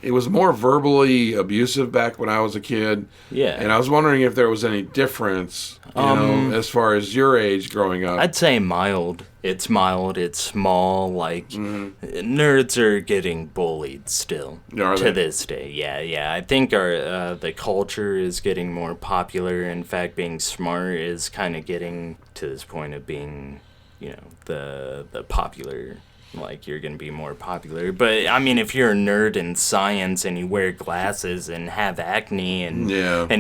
It was more verbally abusive back when I was a kid. Yeah. And I was wondering if there was any difference, as far as your age growing up. I'd say mild. It's mild. It's small. Nerds are getting bullied still Are to they? this day. Yeah. I think the culture is getting more popular. In fact, being smart is kind of getting to this point of being, the popular. You're going to be more popular. But, I mean, if you're a nerd in science and you wear glasses and have acne and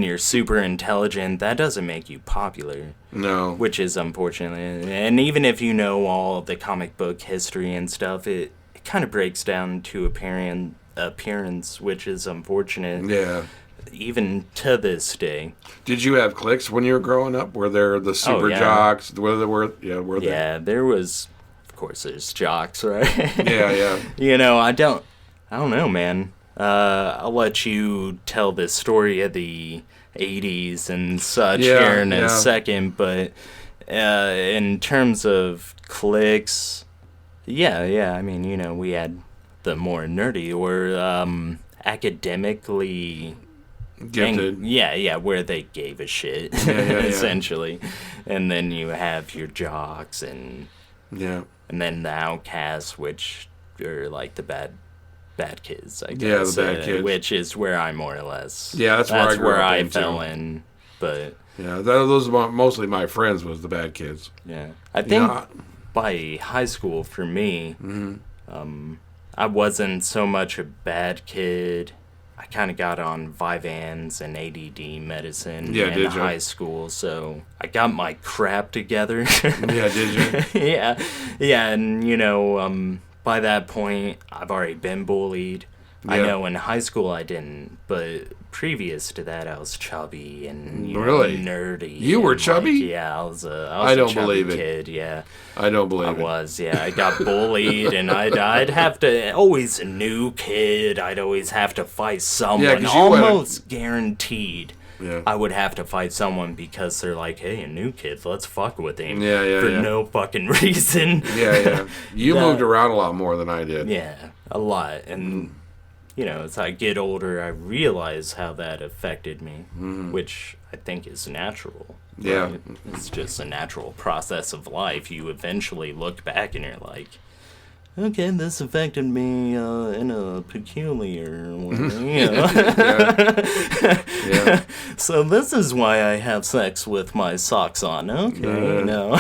you're super intelligent, that doesn't make you popular. No. Which is unfortunate. And even if you know all of the comic book history and stuff, it kind of breaks down to appearance, which is unfortunate. Yeah. Even to this day. Did you have cliques when you were growing up? Were there the super yeah. jocks? Were there? Yeah, there was... Of course, there's jocks, right? Yeah. I don't know, man. I'll let you tell the story of the 80s and such here in a second, but in terms of cliques, I mean, we had the more nerdy or academically Gifted. Where they gave a shit, essentially. And then you have your jocks and then the outcasts, which are like the bad kids, I guess. Yeah, the bad kids. Which is where I more or less. Yeah, that's where I grew up I in, fell too. in. But those are mostly my friends was the bad kids. yeah, I think by high school for me, I wasn't so much a bad kid. I kind of got on Vyvanse and ADD medicine in high school, so I got my crap together. Yeah, did you? yeah, and by that point, I've already been bullied. Yeah. I know in high school I didn't, but previous to that I was chubby and Really? nerdy. You were and, chubby? I was I a don't chubby believe it. kid, yeah. I don't believe I it. was, yeah. I got bullied, and I'd have to, always a new kid, I'd always have to fight someone, 'cause you went- almost guaranteed. Yeah. I would have to fight someone because they're like, hey, a new kid, let's fuck with him. Yeah, For yeah. no fucking reason. Yeah. You That- moved around a lot more than I did. Yeah, a lot. And, as I get older, I realize how that affected me, which I think is natural. Yeah. Right? It's just a natural process of life. You eventually look back and you're like, okay, this affected me in a peculiar way. You know? Yeah. So this is why I have sex with my socks on. Okay, no.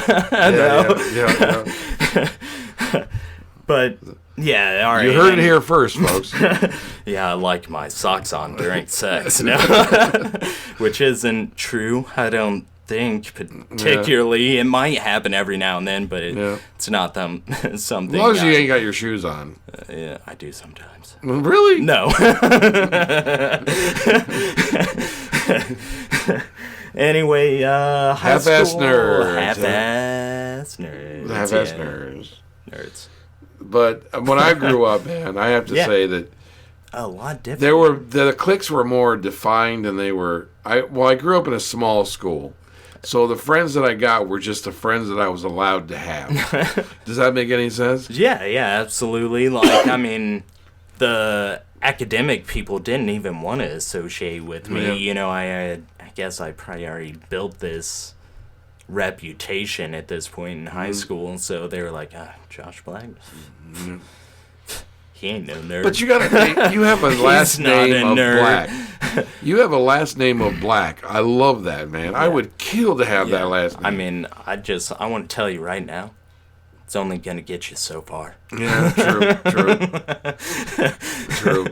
Yeah. But, yeah, all right. You heard it here first, folks. Yeah, I like my socks on during sex. No. Which isn't true, I don't think, particularly. It might happen every now and then, but it's not something. As long as you ain't got your shoes on. Yeah, I do sometimes. Really? No. Anyway, high school. Half-ass nerds. Half-ass nerds. Half-ass nerds. Nerds. But when I grew up, man, I have to say that a lot different. the cliques were more defined, and they were. I grew up in a small school, so the friends that I got were just the friends that I was allowed to have. Does that make any sense? Yeah, absolutely. Like, I mean, the academic people didn't even want to associate with me. Yeah. You know, I guess I probably already built this reputation at this point in high school, so they were like, Josh Black, he ain't no nerd. But you have a last name of nerd. Black. You have a last name of Black. I love that, man. I would kill to have that last name. I mean, I want to tell you right now, it's only gonna get you so far. Yeah, true.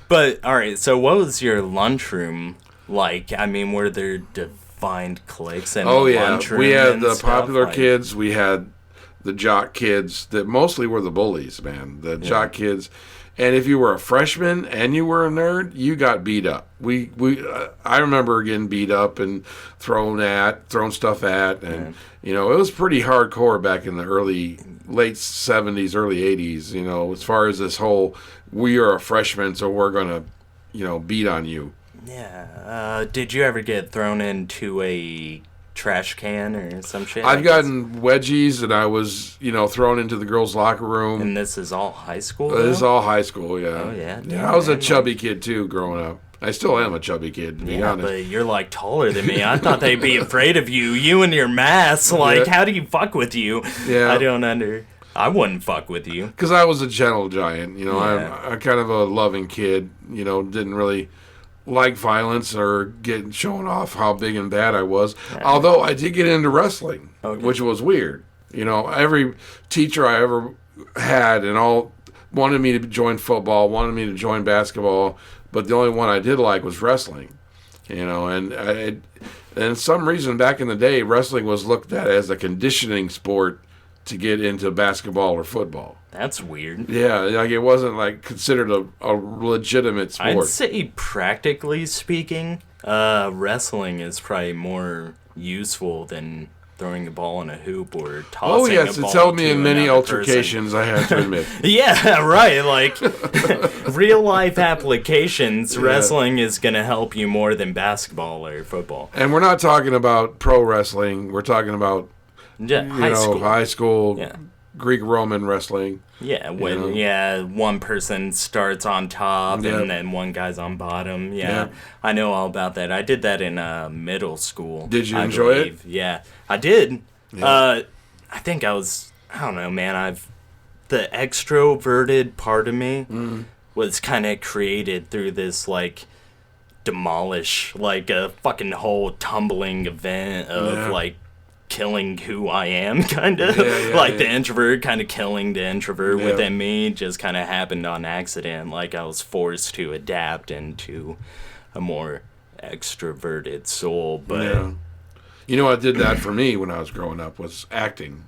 But all right, so what was your lunchroom like? I mean, were there defined cliques in the lunchroom? We had the stuff? popular kids. We had the jock kids that mostly were the bullies, man. The jock kids. And if you were a freshman and you were a nerd, you got beat up. I remember getting beat up and thrown stuff at, and you know, it was pretty hardcore back in the late 70s, early 80s. You know, as far as this whole, we are a freshman, so we're gonna, you know, beat on you. Yeah. Did you ever get thrown into a trash can or some shit? I've gotten wedgies, and I was, you know, thrown into the girls' locker room. And this is all high school? This is all high school, yeah. Oh, yeah. Yeah, I was a chubby kid, too, growing up. I still am a chubby kid, to be honest. But you're, like, taller than me. I thought they'd be afraid of you. You and your mass. Like, how do you fuck with you? Yeah. I wouldn't fuck with you. Because I was a gentle giant, you know. I'm kind of a loving kid, you know, didn't really like violence or showing off how big and bad I was. Although I did get into wrestling, which was weird. You know, every teacher I ever had and all wanted me to join football, wanted me to join basketball, but the only one I did like was wrestling. You know, and some reason back in the day, wrestling was looked at as a conditioning sport to get into basketball or football. That's weird. Yeah, like it wasn't like considered a legitimate sport. I'd say practically speaking, wrestling is probably more useful than throwing a ball in a hoop or tossing a ball. Oh yes, it's helped me in many altercations, person. I have to admit. Yeah, right. Like real life applications, wrestling is gonna help you more than basketball or football. And we're not talking about pro wrestling. We're talking about high school Greek Roman wrestling. Yeah, when one person starts on top and then one guy's on bottom. Yeah, I know all about that. I did that in middle school. Did you enjoy it? Yeah, I did. Yeah. I think I don't know, man. The extroverted part of me was kind of created through this, like, demolish, like, a fucking whole tumbling event of, like, killing who I am, kind of. The introvert kind of killing the introvert within me just kind of happened on accident. Like, I was forced to adapt into a more extroverted soul, but... You know what did that for me when I was growing up was acting.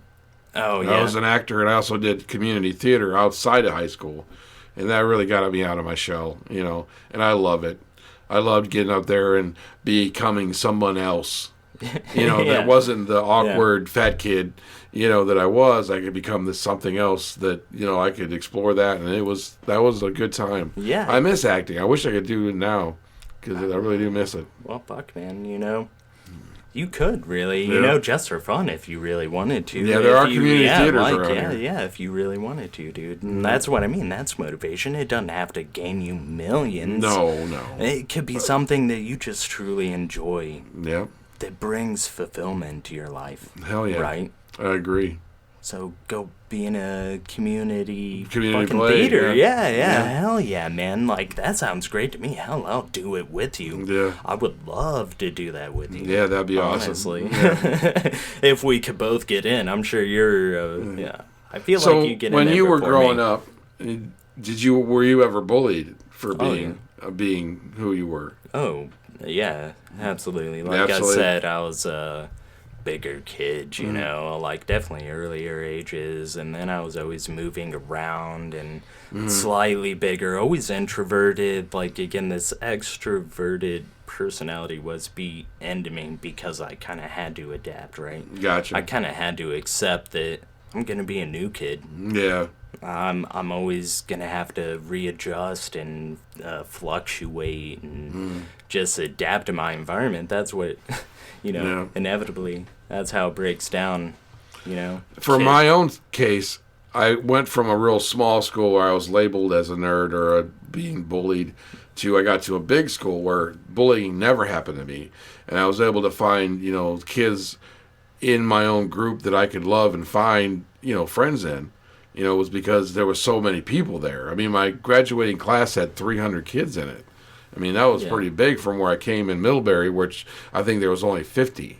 Oh, yeah. I was an actor, and I also did community theater outside of high school, and that really got me out of my shell, you know, and I love it. I loved getting up there and becoming someone else. You know, that wasn't the awkward fat kid, you know, that I was. I could become this something else that, you know, I could explore that, and that was a good time. Yeah. I miss acting. I wish I could do it now, because I really do miss it. Well, fuck, man, you know. You could really, you know, just for fun if you really wanted to. Yeah, there are community theaters around here. Yeah, if you really wanted to, dude. And that's what I mean. That's motivation. It doesn't have to gain you millions. No. It could be something that you just truly enjoy. Yeah. That brings fulfillment to your life. Hell yeah. Right? I agree. So go be in a community Community fucking play, theater. yeah. Yeah, hell yeah, man. Like, that sounds great to me. Hell, I'll do it with you. Yeah. I would love to do that with you. Yeah, that'd be honestly. awesome. Yeah. If we could both get in, I'm sure you're, yeah. I feel So like you get in when there you were before growing me. up, were you ever bullied for Oh, being who you were? Oh, yeah, absolutely. Like Absolutely. I said, I was a bigger kid, you know, like definitely earlier ages, and then I was always moving around and slightly bigger, always introverted. Like, again, this extroverted personality was into me because I kind of had to adapt, right? Gotcha. I kind of had to accept that I'm gonna be a new kid. Yeah. I'm always gonna have to readjust and fluctuate and just adapt to my environment. That's what, inevitably, that's how it breaks down, For Kid. my own case, I went from a real small school where I was labeled as a nerd or being bullied to I got to a big school where bullying never happened to me. And I was able to find, kids in my own group that I could love and find, friends in. It was because there were so many people there. I mean, my graduating class had 300 kids in it. I mean, that was pretty big from where I came in Middlebury, which I think there was only 50,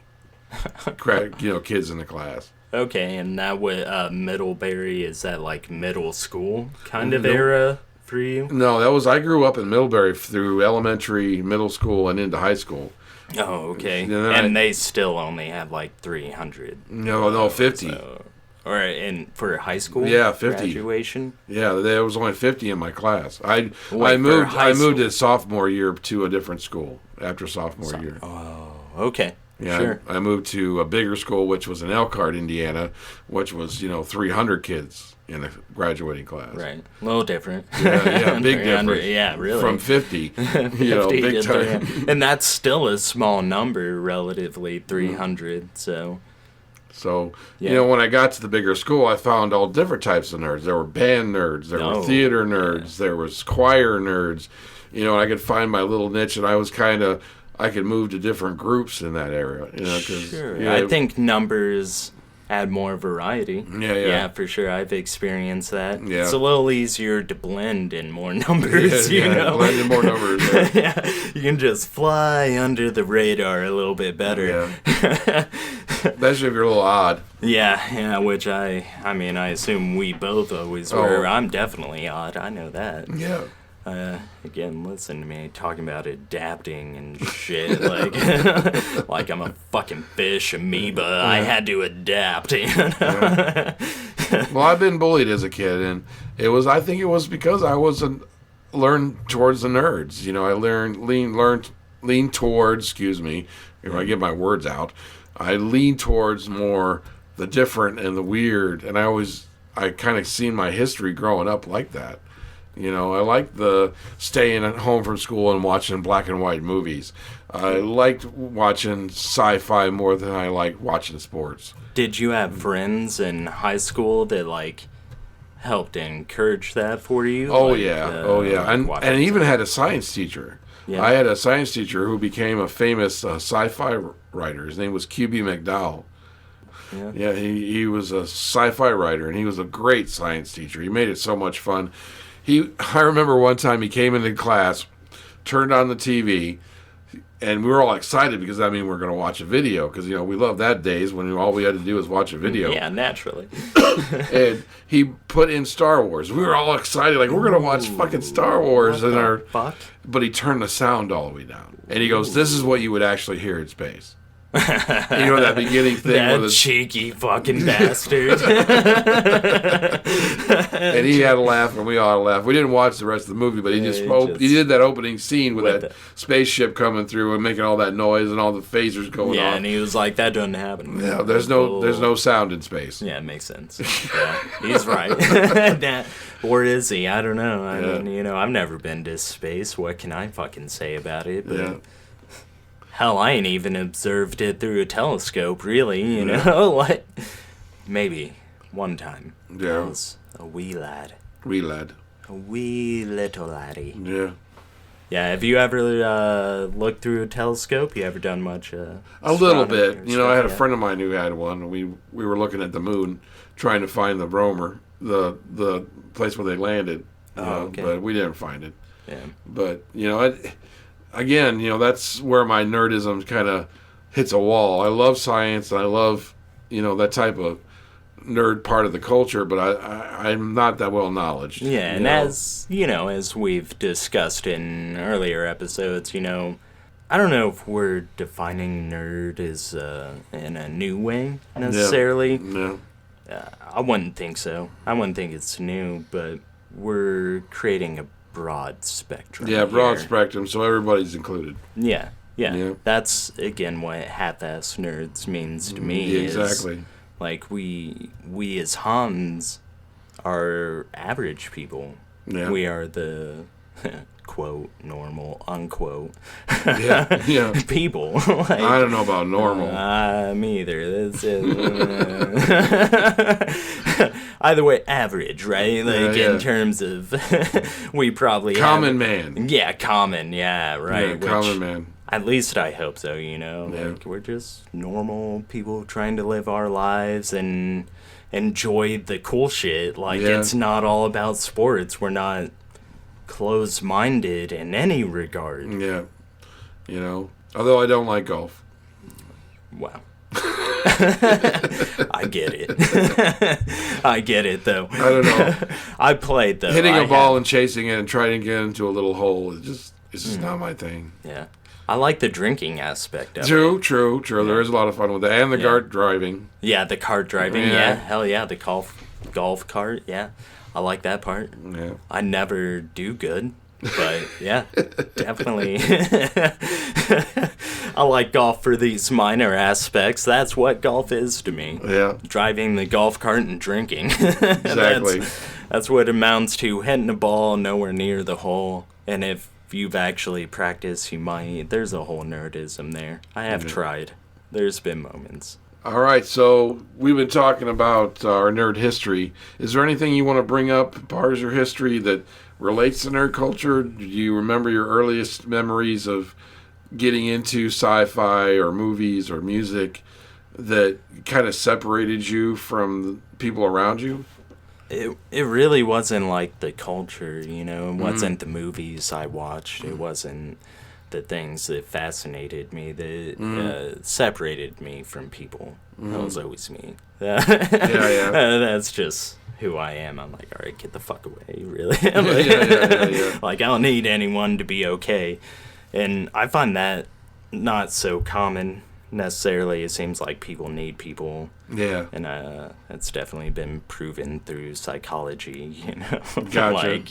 kids in the class. Okay, and that would Middlebury, is that like middle school kind of Nope. era for you? No, I grew up in Middlebury through elementary, middle school, and into high school. Oh, okay. And then And they still only had like 300. No, 50. So, for high school? Yeah, 50. Graduation? Yeah, there was only 50 in my class. I Wait, moved for high to sophomore year to a different school after sophomore year. Oh, okay. Yeah, Sure. I moved to a bigger school, which was in Elkhart, Indiana, which was 300 kids in a graduating class. Right. A little different. Yeah, big 300, difference. Yeah, really. From 50, 50 big to time. 300. And that's still a small number, relatively, 300, so... So, Yeah. when I got to the bigger school, I found all different types of nerds. There were band nerds, there were theater nerds, there was choir nerds. And I could find my little niche, and I could move to different groups in that area. Sure. I think numbers add more variety. Yeah. Yeah, for sure. I've experienced that. Yeah. It's a little easier to blend in more numbers, blend in more numbers. Yeah. Yeah, you can just fly under the radar a little bit better. Yeah. Especially if you're a little odd. Yeah, which I assume we both always were. I'm definitely odd. I know that. Yeah. Again, listen to me talking about adapting and shit, like, like I'm a fucking fish amoeba. I had to adapt, Yeah. Well, I've been bullied as a kid, and I think it was because I learned towards the nerds. I leaned towards, excuse me, if I get my words out, I leaned towards more the different and the weird, and I kind of seen my history growing up like that. I liked the staying at home from school and watching black and white movies. I liked watching sci-fi more than I liked watching sports. Did you have friends in high school that, like, helped encourage that for you? Oh, like, yeah. And I even had a science teacher. Yeah. I had a science teacher who became a famous sci-fi writer. His name was QB McDowell. Yeah, he was a sci-fi writer, and he was a great science teacher. He made it so much fun. I remember one time he came into class, turned on the TV, and we were all excited because we're going to watch a video because we love that days when all we had to do was watch a video. Yeah, naturally. And he put in Star Wars. We were all excited, like we're going to watch fucking Star Wars Fuck. But he turned the sound all the way down, and he goes, "This is what you would actually hear in space." That beginning thing That with cheeky fucking bastard. and he had a laugh, and we all had a laugh. We didn't watch the rest of the movie, but he he did that opening scene with that spaceship coming through and making all that noise and all the phasers going Yeah, off. and he was like, "That doesn't happen." Yeah, there's no sound in space. Yeah, it makes sense. Yeah, he's right. Or is he? I don't know. I mean, I've never been to space. What can I fucking say about it? But Yeah. hell, I ain't even observed it through a telescope, really, you know? Like, maybe one time. Yeah. I was a wee lad. Wee lad. A wee little laddie. Yeah. Yeah, have you ever looked through a telescope? You ever done much? A little bit. astronomy or I had a stuff? friend of mine who had one. We were looking at the moon, trying to find the roamer, the place where they landed. Okay. But we didn't find it. Yeah. But again, that's where my nerdism kind of hits a wall. I love science, and I love that type of nerd part of the culture, but I'm not that well knowledged. Yeah, and as we've discussed in earlier episodes, I don't know if we're defining nerd as in a new way necessarily. No. I wouldn't think so. I wouldn't think it's new, but we're creating a broad spectrum. Yeah, broad here. spectrum, so everybody's included. Yeah. Yeah. That's again what half-ass nerds means to me. Yeah, exactly. Is, like we as Hans are average people. Yeah. We are the quote normal unquote Yeah. people. Like, I don't know about normal. me either. That's it. Either way, average, right? Like Yeah. in terms of we probably Common man. Yeah, common. Yeah, right. Yeah, which, common man. At least I hope so, Yeah. Like, we're just normal people trying to live our lives and enjoy the cool shit. Like, Yeah. it's not all about sports. We're not closed-minded in any regard. Yeah. Although I don't like golf. Wow. I get it. I get it, though. I don't know. I played, though. Hitting I a ball have. and chasing it and trying to get into a little hole is just not my thing. Yeah. I like the drinking aspect of it. True. There is a lot of fun with that. And the kart driving. Yeah, the kart driving. Yeah. Yeah. Hell yeah. The golf cart. Yeah. I like that part. Yeah. I never do good, but yeah, definitely. I like golf for these minor aspects. That's what golf is to me. Yeah. Driving the golf cart and drinking. Exactly. That's what it amounts to. Hitting a ball nowhere near the hole. And if you've actually practiced, there's a whole nerdism there. I have tried. There's been moments. All right, so we've been talking about our nerd history. Is there anything you want to bring up as far as your history that relates to nerd culture? Do you remember your earliest memories of getting into sci-fi or movies or music that kind of separated you from the people around you? It really wasn't like the culture, It wasn't the movies I watched. It wasn't the things that fascinated me, that separated me from people. That was always me. Yeah. That's just who I am. I'm like, all right, get the fuck away, really. Yeah. Like, I don't need anyone to be okay. And I find that not so common necessarily. It seems like people need people. Yeah. And it's definitely been proven through psychology, Gotcha.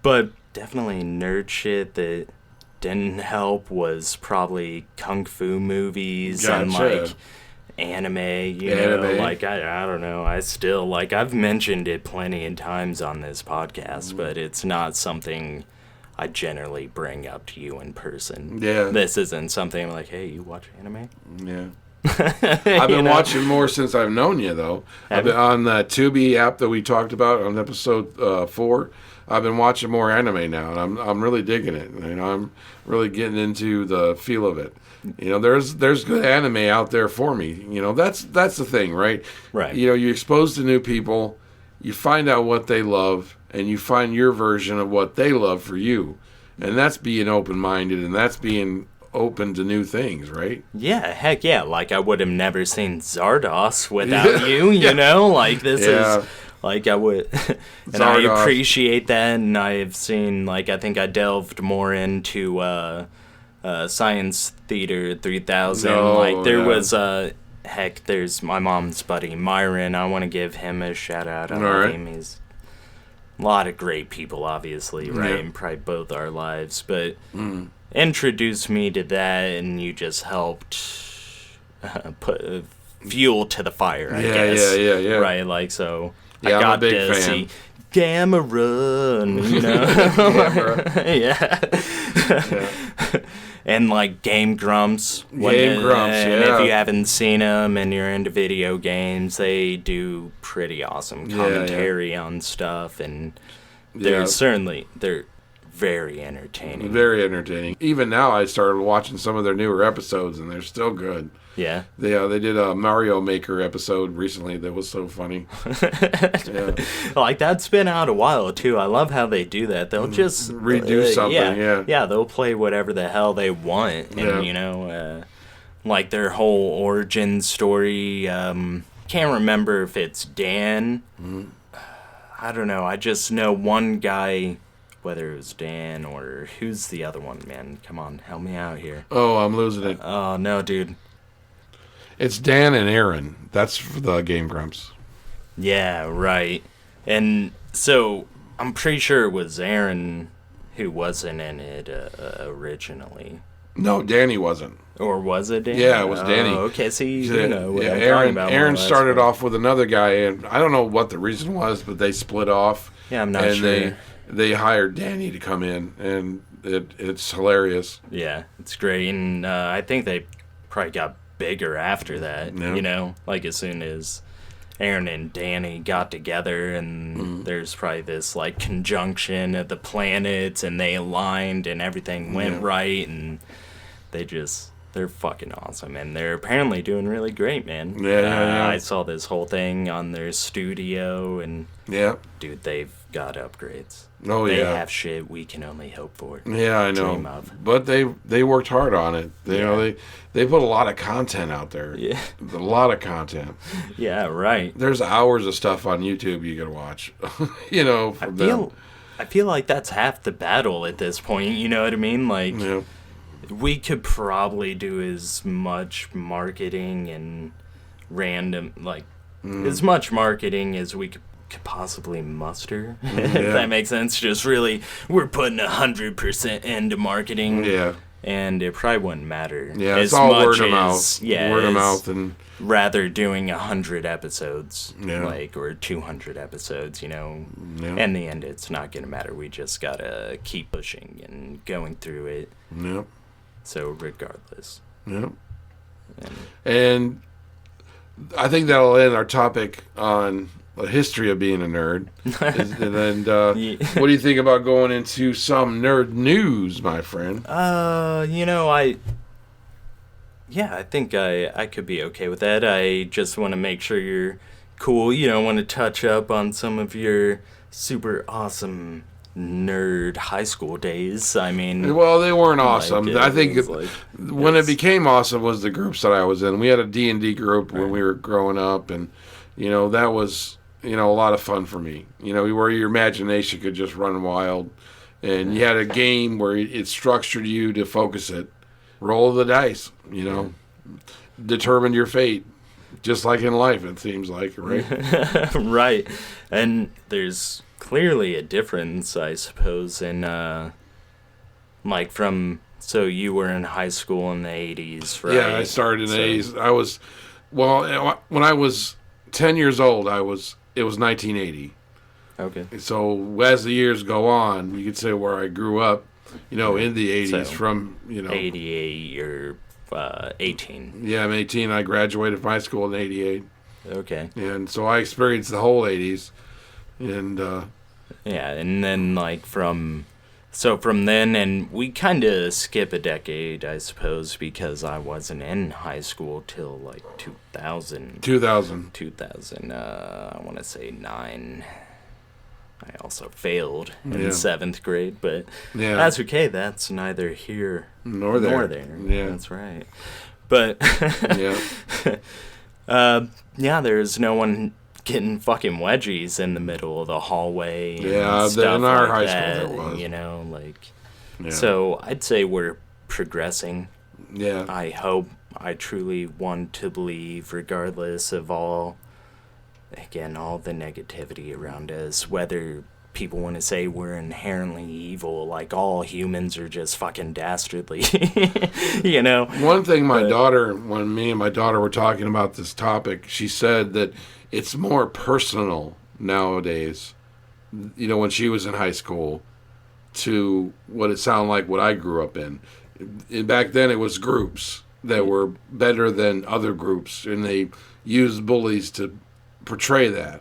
But definitely nerd shit that didn't help was probably kung fu movies and Gotcha. anime, Anime. like I don't know. I still I've mentioned it plenty of times on this podcast, but it's not something I generally bring up to you in person. Yeah. This isn't something like, hey, you watch anime? Yeah. I've been watching more since I've known you, though. I've been on the Tubi app that we talked about on episode 4. I've been watching more anime now, and I'm really digging it. I'm really getting into the feel of it. There's good anime out there for me. That's the thing, right? Right. You're exposed to new people, you find out what they love, and you find your version of what they love for you, and that's being open-minded, and that's being open to new things, right? Yeah, heck yeah. Like, I would have never seen Zardos without you, Like, this is... Like, I would... and I Zardos. appreciate that, and I've seen, I think I delved more into Science Theater 3000. Oh, there yeah. was... heck, there's my mom's buddy, Myron. I want to give him a shout-out. I All love right. him. He's a lot of great people, obviously, right? Yeah. In probably both our lives, but... Introduced me to that, and you just helped put fuel to the fire, I guess. Yeah. Right, like, so Yeah, I I'm a got big to fan. see Gamma Run, yeah. And, Game Grumps. Game Grumps, and yeah. if you haven't seen them and you're into video games, they do pretty awesome commentary on stuff, and they're very entertaining. Very entertaining. Even now, I started watching some of their newer episodes, and they're still good. Yeah. They did a Mario Maker episode recently that was so funny. Yeah. Like, that's been out a while, too. I love how they do that. They'll just... Redo something, yeah. Yeah, they'll play whatever the hell they want. And, you know, like their whole origin story. Can't remember if it's Dan. I don't know. I just know one guy, whether it was Dan or who's the other one, man. Come on, help me out here. Oh, I'm losing it. Oh, no, dude. It's Dan and Aaron. That's for the Game Grumps. Yeah, right. And so I'm pretty sure it was Aaron who wasn't in it originally. No, Danny wasn't. Or was it Danny? Yeah, it was Danny. Oh, okay, see, you know what I'm talking Aaron, about. Aaron started off with another guy, and I don't know what the reason was, but they split off. Yeah, I'm not sure. And they hired Danny to come in, and it's hilarious. Yeah, it's great. And I think they probably got bigger after that, you know? Like, as soon as Aaron and Danny got together, and there's probably this, like, conjunction of the planets, and they aligned, and everything went right, and they're fucking awesome, and they're apparently doing really great, man. Yeah. I saw this whole thing on their studio, and dude, they've got upgrades. Oh, they yeah. have shit we can only hope for. Yeah, I know. Dream of. But they worked hard on it. You know, they put a lot of content out there. Yeah. A lot of content. Yeah, right. There's hours of stuff on YouTube you can watch. You know, from them. I feel like that's half the battle at this point, you know what I mean? Like, we could probably do as much marketing and random, like, as much marketing as we could possibly muster, if that makes sense. Just really, we're putting 100% into marketing. Yeah. And it probably wouldn't matter. Yeah, as it's all much word of as, mouth. Yeah, word of mouth. And rather doing 100 episodes, Yeah. like, or 200 episodes, you know. Yeah. In the end, it's not going to matter. We just got to keep pushing and going through it. Yep. So, regardless. Yep. And I think that'll end our topic on the history of being a nerd. What do you think about going into some nerd news, my friend? You know, I think I could be okay with that. I just want to make sure you're cool. You know, want to touch up on some of your super awesome nerd high school days. I mean, well, they weren't awesome. Like, I think when it became awesome was the groups that I was in. We had a D&D group when we were growing up, and you know that was a lot of fun for me. You know, where your imagination could just run wild, and you had a game where it structured you to focus it. Roll the dice. You know, determine your fate. Just like in life, it seems like, right? Right. And there's clearly a difference, I suppose, in, like, from, so you were in high school in the 80s, right? Yeah, I started in the 80s. When I was 10 years old, it was 1980. Okay. So as the years go on, you could say where I grew up, you know, in the 80s from, you know. 88 or 18. Yeah, I'm 18. I graduated from high school in 88. Okay. And so I experienced the whole 80s. And, yeah, and then, like, from then, and we kind of skip a decade, I suppose, because I wasn't in high school till, like, 2000. 2000. I want to say 9. I also failed in 7th grade, but that's okay. That's neither here nor there. Yeah. That's right. But, there's no one getting fucking wedgies in the middle of the hallway. And stuff in our like high that, school there was. You know, like, so I'd say we're progressing. Yeah. I hope. I truly want to believe, regardless of all the negativity around us, whether people want to say we're inherently evil, like all humans are just fucking dastardly, you know? One thing when me and my daughter were talking about this topic, she said that it's more personal nowadays, you know, when she was in high school, to what it sounded like what I grew up in. And back then it was groups that were better than other groups, and they used bullies to portray that.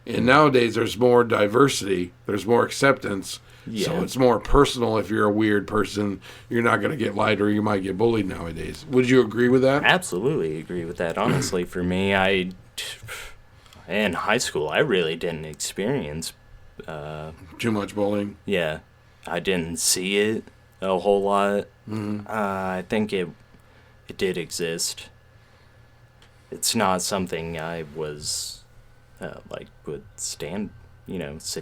And nowadays there's more diversity, there's more acceptance, Yeah. So it's more personal. If you're a weird person, you're not going to get light, or you might get bullied nowadays. Would you agree with that? Absolutely agree with that. Honestly, for me, in high school, I really didn't experience Too much bullying? Yeah, I didn't see it a whole lot. Mm-hmm. I think it did exist. It's not something I was would sit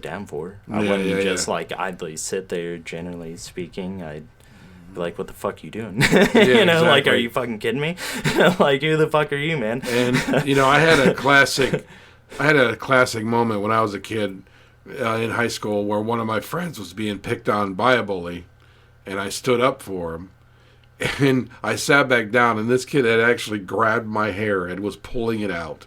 down for. I wouldn't just idly sit there. Generally speaking, I'd be like, "What the fuck are you doing?" Exactly. Are you fucking kidding me? Who the fuck are you, man? And I had a classic moment when I was a kid in high school where one of my friends was being picked on by a bully, and I stood up for him. And I sat back down, and this kid had actually grabbed my hair and was pulling it out.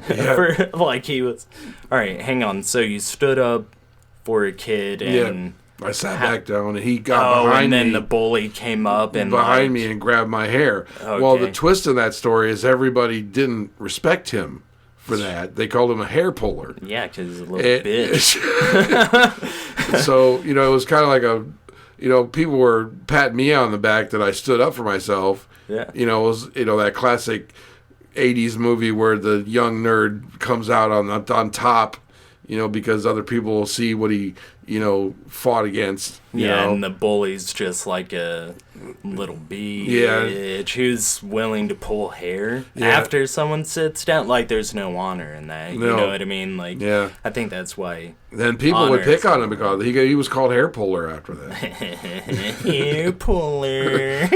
Yeah. He was. All right, hang on. So you stood up for a kid, and I sat back down, and he got behind me. and then the bully came up and behind me and grabbed my hair. Okay. Well, the twist of that story is everybody didn't respect him for that. They called him a hair puller. Yeah, because he's a little bitch. So, it was kind of like people were patting me on the back that I stood up for myself. Yeah. It was, that classic 80s movie where the young nerd comes out on top, because other people will see what he, fought against. And the bully's just like a little bitch who's willing to pull hair after someone sits down. There's no honor in that. You know what I mean? I think that's why. Then people would pick on him because he was called hair puller after that. Hair puller.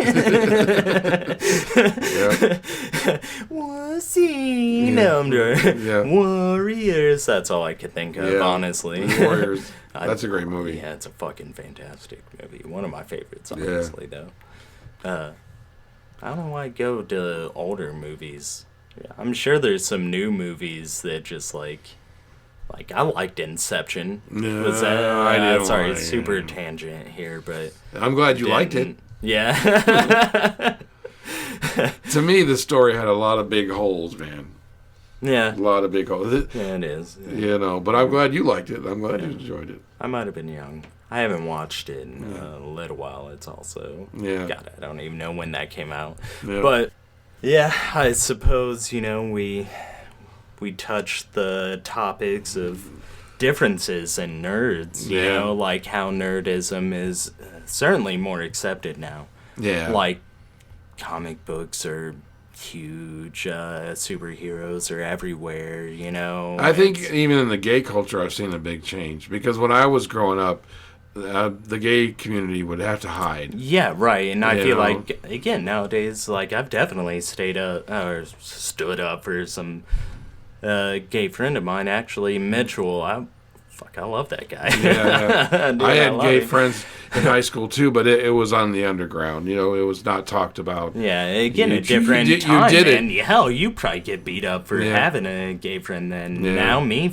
Wussy. No, I'm doing Warriors. That's all I could think of, honestly. Warriors. That's a great movie. Yeah, it's a fucking fantastic movie. One of my favorites, honestly, though. I don't know why I go to older movies. Yeah, I'm sure there's some new movies that just I liked Inception. No, Was that? I didn't. Sorry, super tangent here, but I'm glad you liked it. Yeah. To me, the story had a lot of big holes, man. Yeah. A lot of big holes. Yeah, it is. Yeah. But I'm glad you liked it. I'm glad you enjoyed it. I might have been young. I haven't watched it in a little while. It's also... God, I don't even know when that came out. Yeah. But, yeah, I suppose, we touched the topics of differences in nerds, you know, how nerdism is certainly more accepted now. Yeah. Comic books are huge, superheroes are everywhere, I think even in the gay culture I've seen a big change, because when I was growing up, the gay community would have to hide. Yeah, right. And I feel like, again, nowadays, I've definitely stood up for some gay friend of mine, actually, Mitchell. I love that guy. Yeah. Dude, I had gay him. friends in high school too, but it was on the underground. It was not talked about. Yeah, again, a different time. You did it. And hell, you probably get beat up for having a gay friend. Then now me,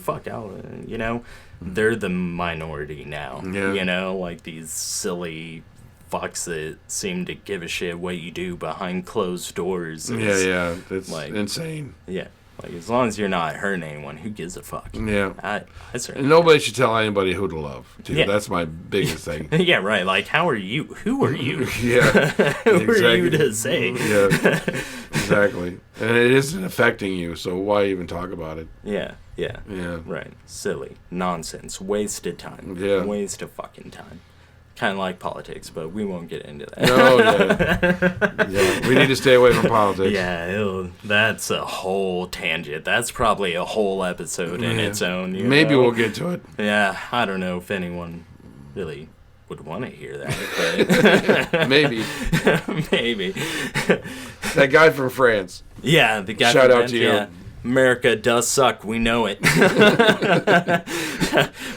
they're the minority now. Yeah. These silly fucks that seem to give a shit what you do behind closed doors. It's insane. Yeah. As long as you're not hurting anyone, who gives a fuck? Yeah. I certainly. And nobody should tell anybody who to love, too. Yeah. That's my biggest thing. Yeah, right. How are you? Who are you? Yeah. Who are you to say? Yeah. Exactly. And it isn't affecting you, so why even talk about it? Yeah. Right. Silly. Nonsense. Wasted time. Yeah. Waste of fucking time. Kind of like politics, but we won't get into that. No, we need to stay away from politics. Yeah, that's a whole tangent. That's probably a whole episode in its own. Maybe we'll get to it. Yeah, I don't know if anyone really would want to hear that, but Maybe. Maybe. That guy from France. Yeah, the guy Shout from out France, to you. yeah. America does suck. We know it.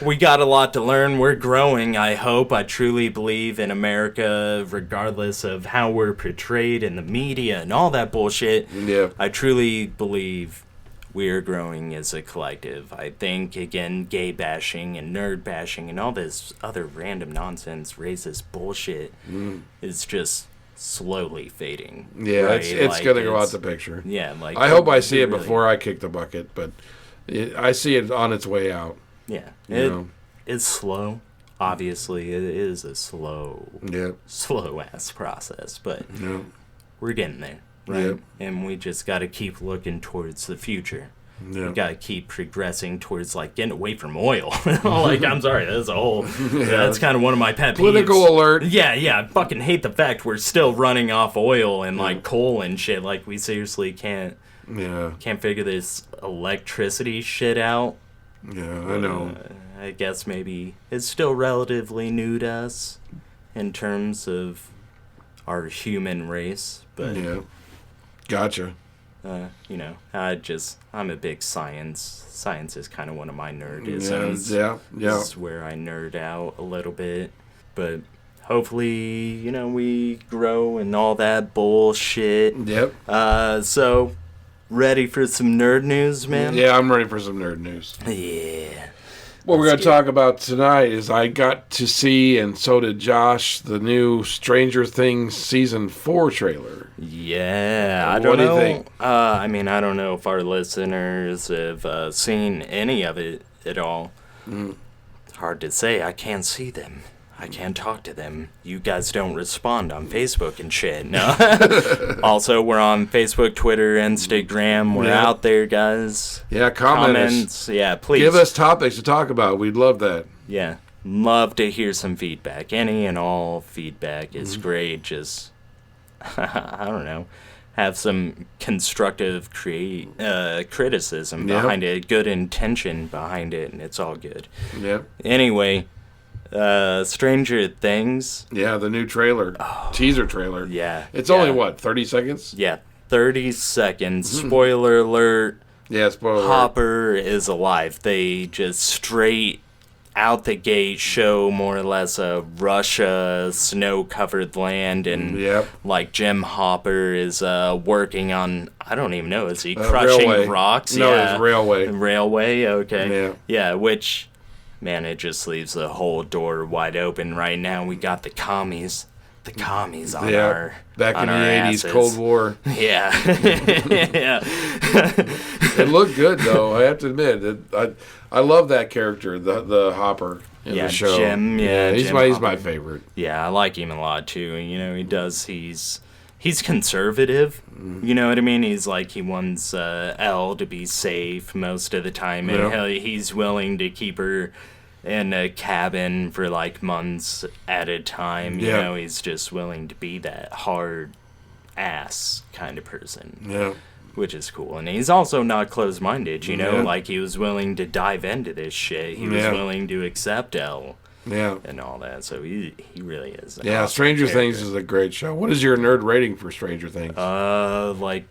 We got a lot to learn. We're growing, I hope. I truly believe in America, regardless of how we're portrayed in the media and all that bullshit. Yeah. I truly believe we're growing as a collective. I think, again, gay bashing and nerd bashing and all this other random nonsense, racist bullshit is just slowly fading. Yeah, right? it's gonna go out the picture. Yeah, I hope I see it before I kick the bucket, but I see it on its way out. Yeah, it's slow. obviously it is a slow ass process, but we're getting there, right? And we just got to keep looking towards the future. We got to keep progressing towards, like, getting away from oil. Like, I'm sorry, that's a whole... That's kind of one of my pet peeves. Political alert. Yeah, I fucking hate the fact we're still running off oil and, like, coal and shit. Like, we seriously can't figure this electricity shit out. Yeah, I know. I guess maybe it's still relatively new to us in terms of our human race, but... Yeah. Gotcha. I'm a big science is kind of one of my nerdisms. Yeah. This is where I nerd out a little bit, but hopefully, we grow and all that bullshit. Yep. So, ready for some nerd news, man? Yeah, I'm ready for some nerd news. Yeah. What we're going to talk about tonight is I got to see, and so did Josh, the new Stranger Things Season 4 trailer. Yeah, I don't know. What do you think? I don't know if our listeners have seen any of it at all. It's hard to say. I can't see them. I can't talk to them. You guys don't respond on Facebook and shit. No. Also, we're on Facebook, Twitter, Instagram. We're out there, guys. Yeah, comments. Yeah, please. Give us topics to talk about. We'd love that. Yeah. Love to hear some feedback. Any and all feedback is great. Just, I don't know, have some constructive criticism behind it, good intention behind it, and it's all good. Yep. Anyway... Stranger Things. Yeah, the new trailer. Teaser trailer. Yeah. It's only, 30 seconds? Yeah, 30 seconds. Spoiler alert. Yeah, spoiler alert. Hopper is alive. They just straight out the gate show more or less a Russia snow-covered land, and like Jim Hopper is working on, I don't even know, is he crushing railway. rocks? No, it's railway. Railway, okay. Yeah. Yeah, which... Man, it just leaves the whole door wide open right now. We got the commies on our back on in the our 80s, asses. Cold War. Yeah. Yeah. It looked good, though. I have to admit. I love that character, the Hopper in the show. Jim. He's Jim my favorite. Yeah, I like him a lot, too. He's conservative. You know what I mean? He's like, he wants Elle to be safe most of the time. And he's willing to keep her in a cabin for like months at a time. You know, he's just willing to be that hard ass kind of person. Yeah. Which is cool. And he's also not closed-minded, like he was willing to dive into this shit. He was willing to accept Elle. Yeah. And all that. So he really is. Yeah, awesome Stranger Things is a great show. What is your nerd rating for Stranger Things? I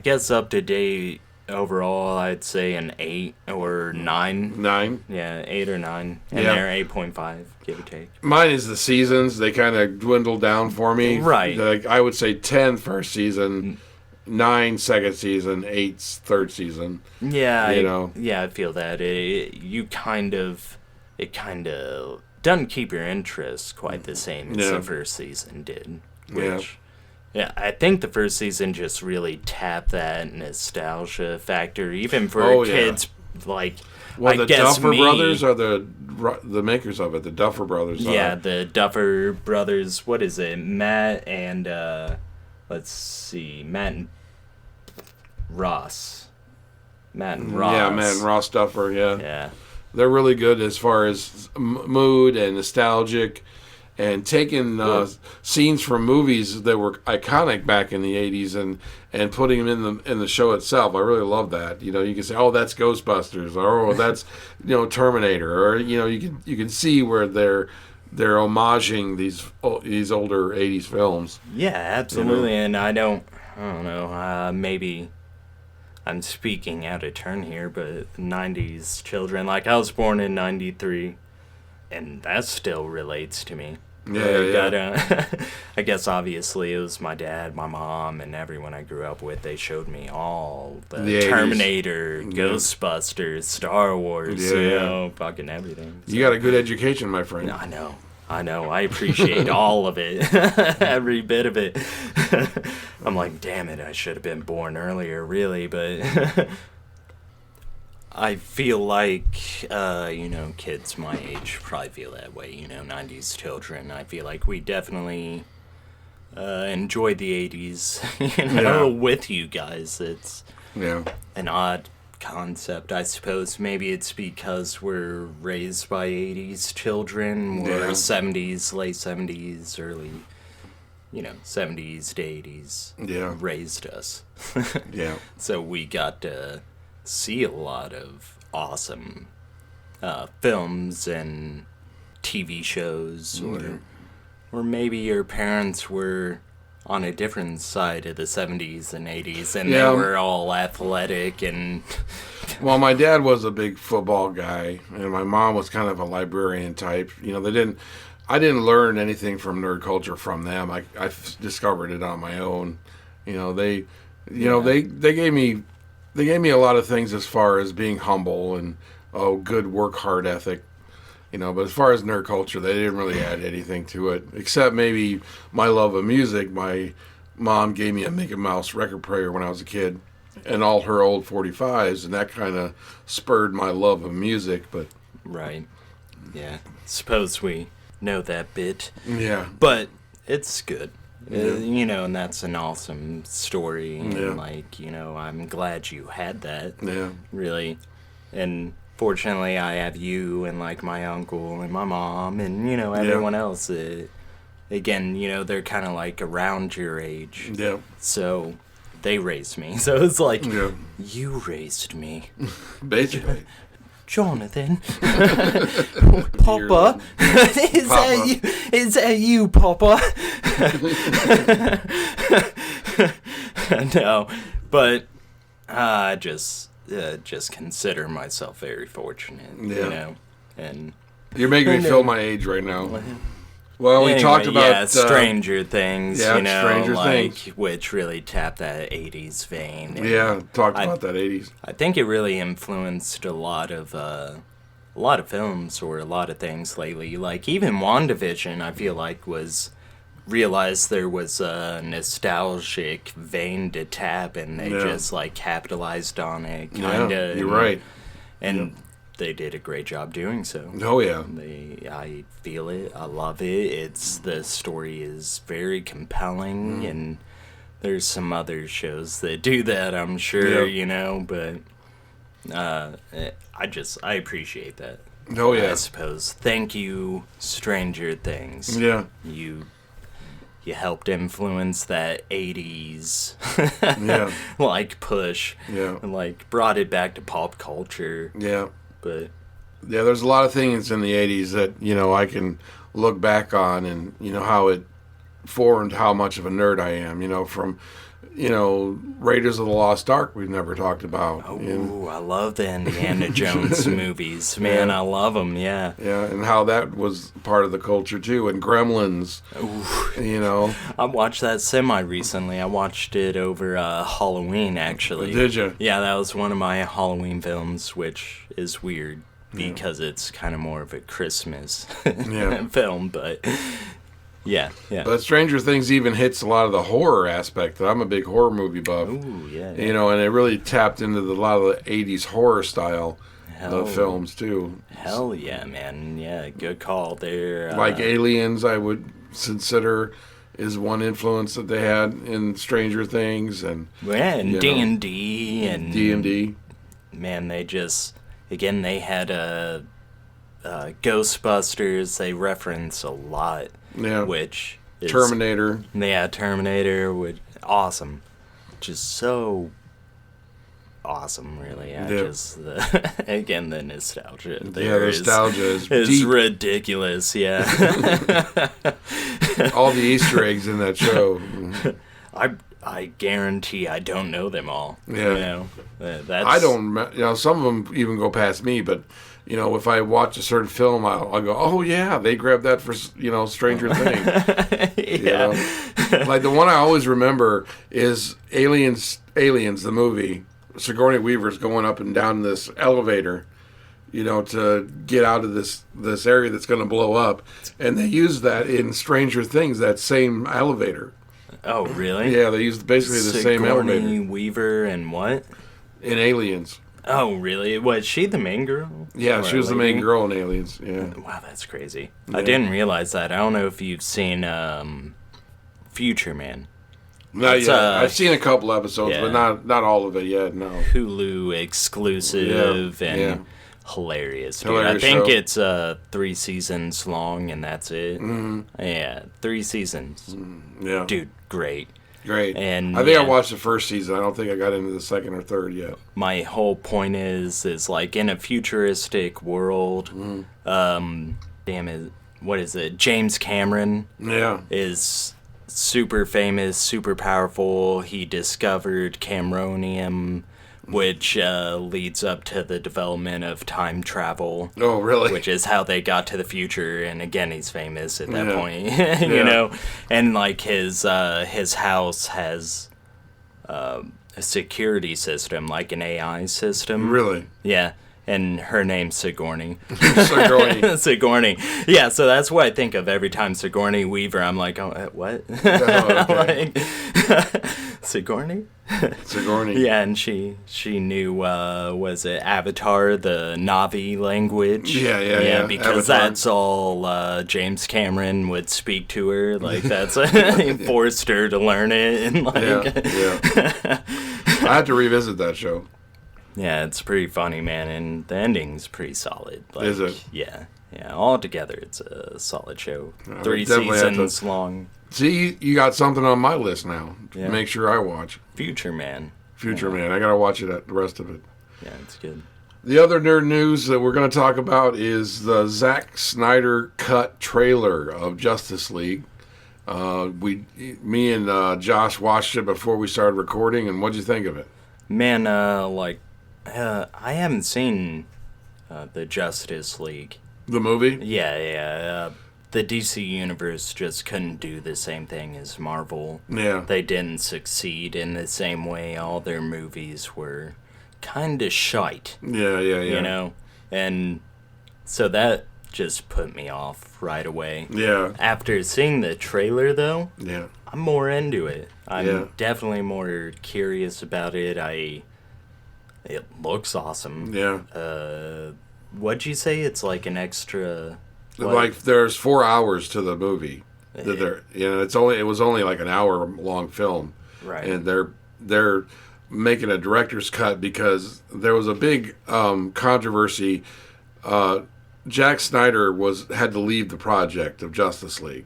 guess up to date overall, I'd say an 8 or 9. 9? Yeah, 8 or 9. And they're 8.5, give or take. Mine is the seasons. They kind of dwindle down for me. Right. Like, I would say 10 first season, 9 second season, 8 third season. Yeah, I feel that. It kind of doesn't keep your interest quite the same as the first season did. I think the first season just really tapped that nostalgia factor, even for kids like. Well, the guess Duffer me. Brothers are the makers of it. The Duffer Brothers. Yeah, the Duffer Brothers. What is it? Matt and Matt and Ross. Matt and Ross. Yeah, Matt and Ross Duffer. Yeah. Yeah. They're really good as far as mood and nostalgic, and taking scenes from movies that were iconic back in the 80s and putting them in the show itself. I really love that. You can say, oh, that's Ghostbusters, or oh, that's Terminator, or you can see where they're homaging these older 80s films. Yeah, absolutely. And I don't know, maybe I'm speaking out of turn here, but 90s children, like I was born in 93, and that still relates to me. Yeah. I guess obviously it was my dad, my mom, and everyone I grew up with. They showed me all the Terminator, Ghostbusters, Star Wars, fucking everything. So. You got a good education, my friend. I know. I appreciate all of it. Every bit of it. I'm like, damn it, I should have been born earlier, really, but... I feel like, kids my age probably feel that way, 90s children. I feel like we definitely enjoyed the 80s, with you guys. It's an odd concept, I suppose. Maybe it's because we're raised by 80s children, or 70s, late 70s, early, 70s to 80s raised us. So we got to see a lot of awesome films and TV shows, or maybe your parents were on a different side of the 70s and 80s, and they were all athletic and... Well, my dad was a big football guy, and my mom was kind of a librarian type. I didn't learn anything from nerd culture from them. I discovered it on my own. They gave me a lot of things as far as being humble and good work hard ethic. But as far as nerd culture, they didn't really add anything to it, except maybe my love of music. My mom gave me a Mickey Mouse record player when I was a kid, and all her old 45s, and that kind of spurred my love of music. But right, yeah. Suppose we know that bit. Yeah, but it's good. And that's an awesome story. And I'm glad you had that. Yeah, really, and. Fortunately, I have you and, my uncle and my mom and, everyone else. Again, they're kind of, around your age. Yeah. So, they raised me. So, it's you raised me. Basically. Jonathan. Papa. Is that you, Papa? No. But, just consider myself very fortunate, and you're making me feel my age right now. Well, we talked about Stranger Things, Stranger Things, which really tapped that 80s vein. Talked about that 80s. I think it really influenced a lot of films or a lot of things lately. Even WandaVision, I feel like realized there was a nostalgic vein to tap, and they just capitalized on it, kinda. You're right, and they did a great job doing so. Oh yeah, I feel it. I love it. The story is very compelling, and there's some other shows that do that, I'm sure, but I appreciate that. Oh yeah, I suppose. Thank you, Stranger Things. Yeah, you helped influence that 80s push. Yeah. And brought it back to pop culture. Yeah. But there's a lot of things in the 80s that, I can look back on, and how it formed how much of a nerd I am, from Raiders of the Lost Ark we've never talked about. Oh, I love the Indiana Jones movies. Man, I love them, yeah. Yeah, and how that was part of the culture, too. And Gremlins, I watched that semi-recently. I watched it over Halloween, actually. Did you? Yeah, that was one of my Halloween films, which is weird because it's kind of more of a Christmas film, but... Yeah. But Stranger Things even hits a lot of the horror aspect. I'm a big horror movie buff. Ooh, yeah. And it really tapped into a lot of the 80s horror style films, too. Hell yeah, man. Yeah, good call there. Aliens, I would consider, is one influence that they had in Stranger Things. And D&D. And D&D. Man, they just... Again, they had Ghostbusters. They reference a lot. Yeah, which is, Terminator. Yeah, Terminator, which awesome, just so awesome, really. Again, the nostalgia. Nostalgia is ridiculous. Yeah, all the Easter eggs in that show. I guarantee I don't know them all. Yeah, I don't. Some of them even go past me, but. If I watch a certain film, I'll go, oh, yeah, they grabbed that for, Stranger Things. The one I always remember is Aliens, the movie. Sigourney Weaver's going up and down this elevator, to get out of this area that's going to blow up. And they use that in Stranger Things, that same elevator. Oh, really? Yeah, they used basically the same elevator. Sigourney Weaver and what? In Aliens. Oh, really? Was she the main girl? Yeah, Or she was the lady? main girl in Aliens. Yeah. Wow, that's crazy. Yeah. I didn't realize that. I don't know if you've seen Future Man. Not It's, yet. I've seen a couple episodes, yeah. but not all of it yet. No. Hulu exclusive Yeah, and yeah. hilarious, dude. Hilarious I think show. it's 3 seasons long and that's it. Yeah, 3 seasons. Yeah. Dude, great. Great. And I think I yeah. watched the first season. I don't think I got into the second or third yet. My whole point is like in a futuristic world, damn it, what is it? James Cameron Yeah. is super famous, super powerful. He discovered Cameronium, which leads up to the development of time travel. Oh, really? Which is how they got to the future, and again, he's famous at that Yeah. point, Yeah. you know. And like his house has a security system, like an AI system. Really? Yeah, and her name's Sigourney. Sigourney. Sigourney. Yeah, so that's what I think of every time Sigourney Weaver. I'm like, oh, what? Oh, okay. Like, Sigourney? Sigourney. Yeah, and she knew, was it Avatar, the Na'vi language? Yeah, because Avatar. that's all James Cameron would speak to her. Like, that's, he forced her to learn it. And, like, Yeah. I have to revisit that show. yeah, it's pretty funny, man, and the ending's pretty solid. Like, Is it? Yeah. Altogether, it's a solid show. I would 3 definitely have to- seasons long. See, you got something on my list now. Yeah. Make sure I watch Future Man. Future Man. I gotta watch it. The rest of it. Yeah, it's good. The other nerd news that we're going to talk about is the Zack Snyder cut trailer of Justice League. Me and Josh watched it before we started recording, and what'd you think of it? Man, I haven't seen the Justice League. The movie? Yeah. The DC Universe just couldn't do the same thing as Marvel. Yeah. They didn't succeed in the same way. All their movies were kind of shite. Yeah. You know? And so that just put me off right away. Yeah. After seeing the trailer, though, Yeah. I'm more into it. I'm Yeah. definitely more curious about it. It looks awesome. Yeah. What'd you say? It's like an extra... what? Like there's 4 hours to the movie. That it was only like an hour long film. Right. And they're making a director's cut because there was a big controversy. Jack Snyder had to leave the project of Justice League.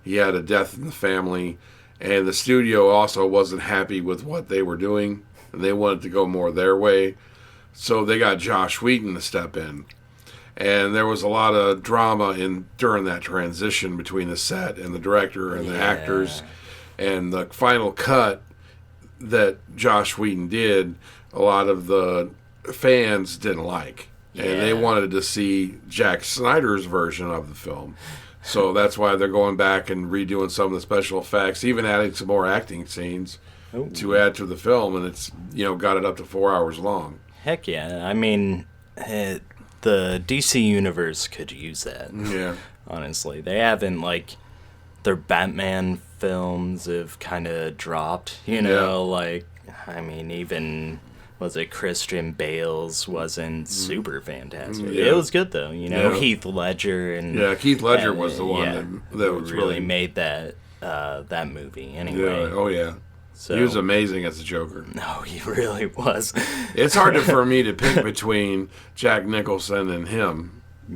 He had a death in the family, and the studio also wasn't happy with what they were doing, and they wanted to go more their way. So they got Josh Whedon to step in. And there was a lot of drama during that transition between the set and the director and the actors. And the final cut that Josh Whedon did, a lot of the fans didn't like. And they wanted to see Jack Snyder's version of the film. So that's why they're going back and redoing some of the special effects, even adding some more acting scenes to add to the film. And it's, got it up to 4 hours long. Heck yeah. I mean, the DC Universe could use that. Yeah. Honestly. They haven't, their Batman films have kind of dropped, even... Was it Christian Bale's wasn't super fantastic. Yeah. It was good though, Yeah. Heath Ledger and Keith Ledger was the one that was really made that movie anyway. Yeah, oh yeah. So, He was amazing as the Joker. No, he really was. It's hard for me to pick between Jack Nicholson and him. You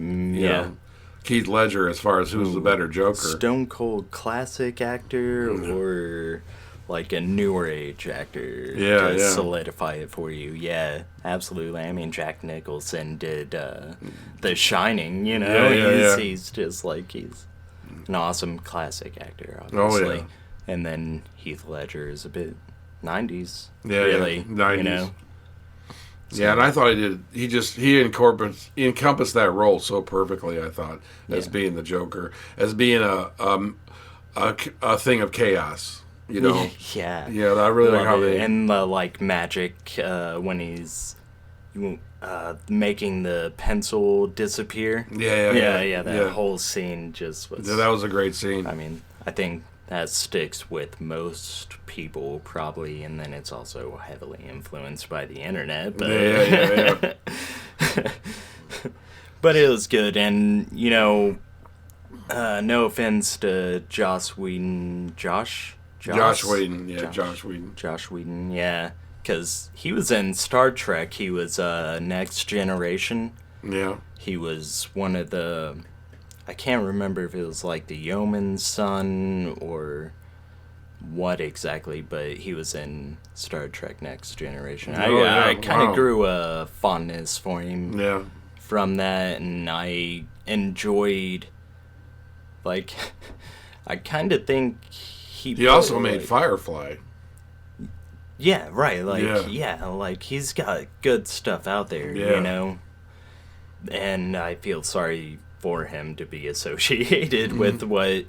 know, Keith Ledger as far as who's the better Joker. Stone Cold classic actor or like a newer age actor to solidify it for you. Yeah, absolutely. I mean, Jack Nicholson did The Shining, He's just he's an awesome classic actor, obviously. Oh, yeah. And then Heath Ledger is a bit 90s. Yeah, really, 90s. Yeah, and I thought he encompassed that role so perfectly, I thought, as being the Joker, as being a thing of chaos. Yeah. Yeah, I really like how they... And the, magic, when he's making the pencil disappear. Yeah. That whole scene just was... Yeah, that was a great scene. I mean, I think that sticks with most people probably, and then it's also heavily influenced by the internet. But Yeah. but it was good, and no offense to Josh Whedon, Josh Whedon, Josh Whedon, yeah, because he was in Star Trek. He was Next Generation. Yeah. He was one of the, I can't remember if it was like the yeoman's son or what exactly, but he was in Star Trek Next Generation. I kind of grew a fondness for him from that, and I enjoyed, like, I kind of think he also made Firefly. Yeah, right. Like, he's got good stuff out there, And I feel sorry for him to be associated with what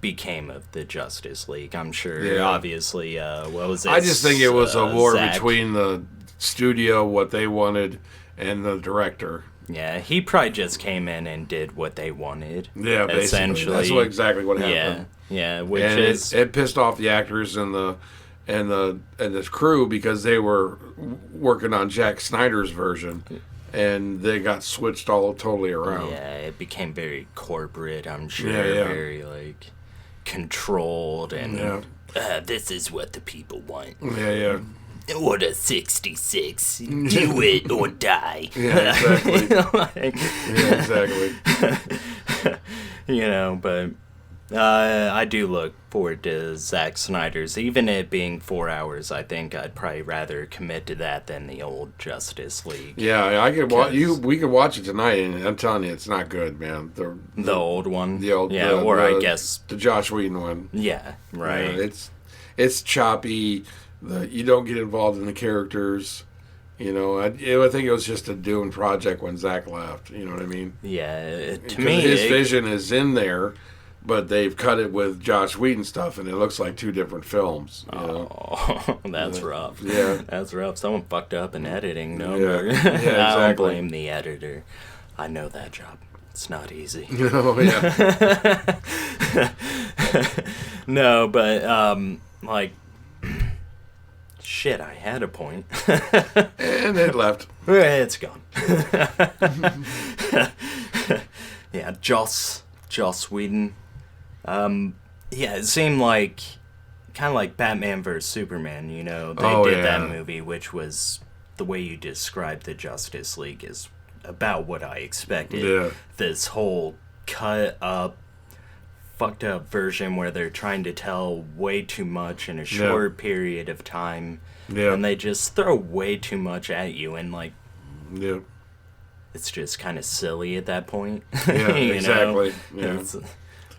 became of the Justice League. I'm sure, obviously, what was it? I just think it was a war Zack. between the studio, what they wanted, and the director. Yeah, he probably just came in and did what they wanted. Yeah, basically. Essentially. That's exactly what happened. Yeah, it pissed off the actors and the crew because they were working on Zack Snyder's version, and they got switched totally around. Yeah, it became very corporate, I'm sure. Yeah. Very, like, controlled, and this is what the people want. Yeah. Order 66. Do it or die. Yeah, exactly. But I do look forward to Zack Snyder's. Even it being 4 hours, I think I'd probably rather commit to that than the old Justice League. Yeah, I could watch we could watch it tonight, and I'm telling you, it's not good, man. The old one? The old, I guess the Josh Whedon one. Yeah, right. Yeah, it's choppy. You don't get involved in the characters. I think it was just a doing project when Zack left. You know what I mean? Yeah, to me, his vision is in there, but they've cut it with Josh Whedon stuff, and it looks like two different films. Oh, that's rough. Yeah, that's rough. Someone fucked up in editing. No, exactly. I don't blame the editor. I know that job. It's not easy. Oh yeah. No, but like. Shit, I had a point. And it left. It's gone. Yeah, Joss Whedon. It seemed like kind of like Batman vs. Superman, They did that movie, which was the way you described the Justice League is about what I expected. Yeah. This whole cut up, fucked up version where they're trying to tell way too much in a short period of time, and they just throw way too much at you, and it's just kind of silly at that point. Yeah, exactly. Yeah. It's,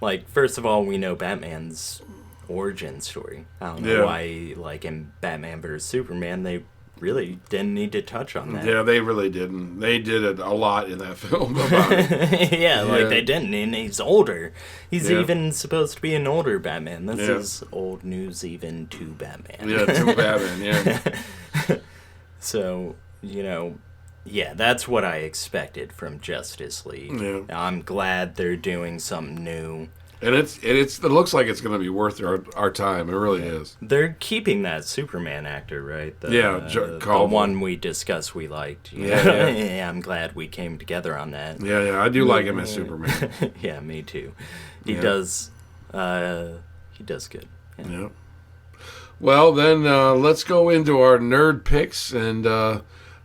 like, first of all, we know Batman's origin story. I don't know why, like, in Batman vs. Superman, they really didn't need to touch on that. Yeah, they really didn't. They did it a lot in that film about it. They didn't, and he's older. He's even supposed to be an older Batman. This is old news even to Batman. Yeah, to Batman, So, that's what I expected from Justice League. Yeah. I'm glad they're doing something new. And it looks like it's going to be worth our time. It really is. They're keeping that Superman actor, right? The one we discussed we liked. Yeah, I'm glad we came together on that. Yeah, I do like him as Superman. Yeah, me too. He does good. Yeah. Well, then let's go into our nerd picks and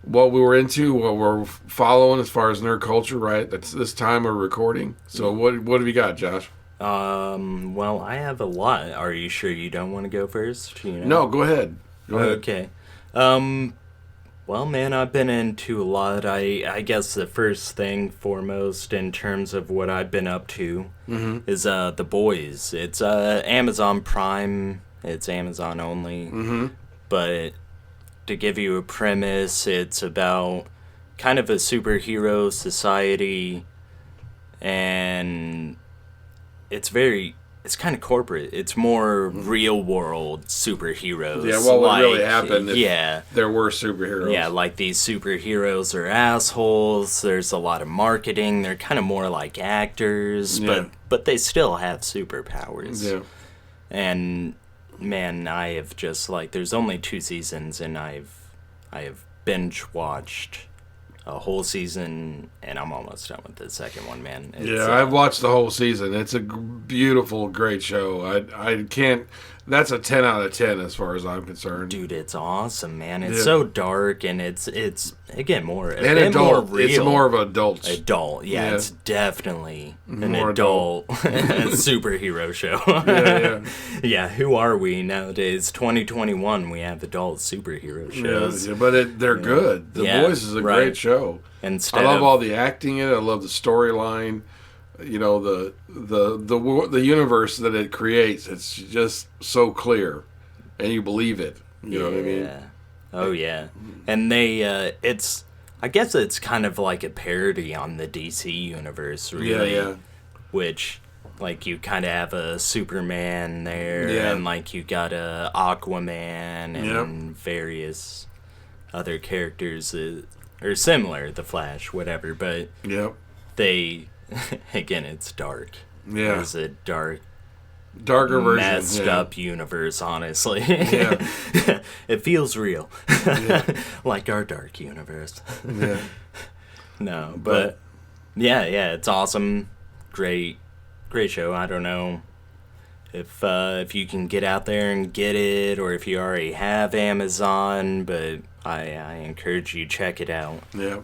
what we were into, what we're following as far as nerd culture, right? That's this time of recording. So what have you got, Josh? Well, I have a lot. Are you sure you don't want to go first? No, go ahead. Okay. Well, man, I've been into a lot. I guess the first thing foremost in terms of what I've been up to is The Boys. It's Amazon Prime. It's Amazon only. But to give you a premise, it's about kind of a superhero society, and it's kind of corporate. It's more real world superheroes. Yeah, what would really happen if there were superheroes? Yeah, like these superheroes are assholes. There's a lot of marketing. They're kind of more like actors, but they still have superpowers. Yeah. And man, I have just like, there's only 2 seasons, and I have binge watched a whole season, and I'm almost done with the second one, man. I've watched the whole season. It's a beautiful, great show. I can't. That's a 10 out of 10 as far as I'm concerned. Dude, it's awesome, man. It's so dark, and it's again more and adult. More real. It's more of adults. Adult, yeah. It's definitely an adult superhero show. Yeah. Who are we nowadays? 2021. We have adult superhero shows. Yeah, but they're good. The Boys is a great show. I love all the acting in it. I love the storyline. You know, the universe that it creates. It's just so clear, and you believe it. You know what I mean? Oh yeah. And they I guess it's kind of like a parody on the DC universe, really. Yeah. Which, like, you kind of have a Superman there, and like you got a Aquaman and various other characters that are similar, the Flash, whatever, but they again, it's dark. Yeah. It's a darker version, messed up universe, honestly. It feels real. Like our dark universe. No, but yeah, it's awesome. Great show. I don't know if you can get out there and get it, or if you already have Amazon, but I encourage you, check it out. Yeah,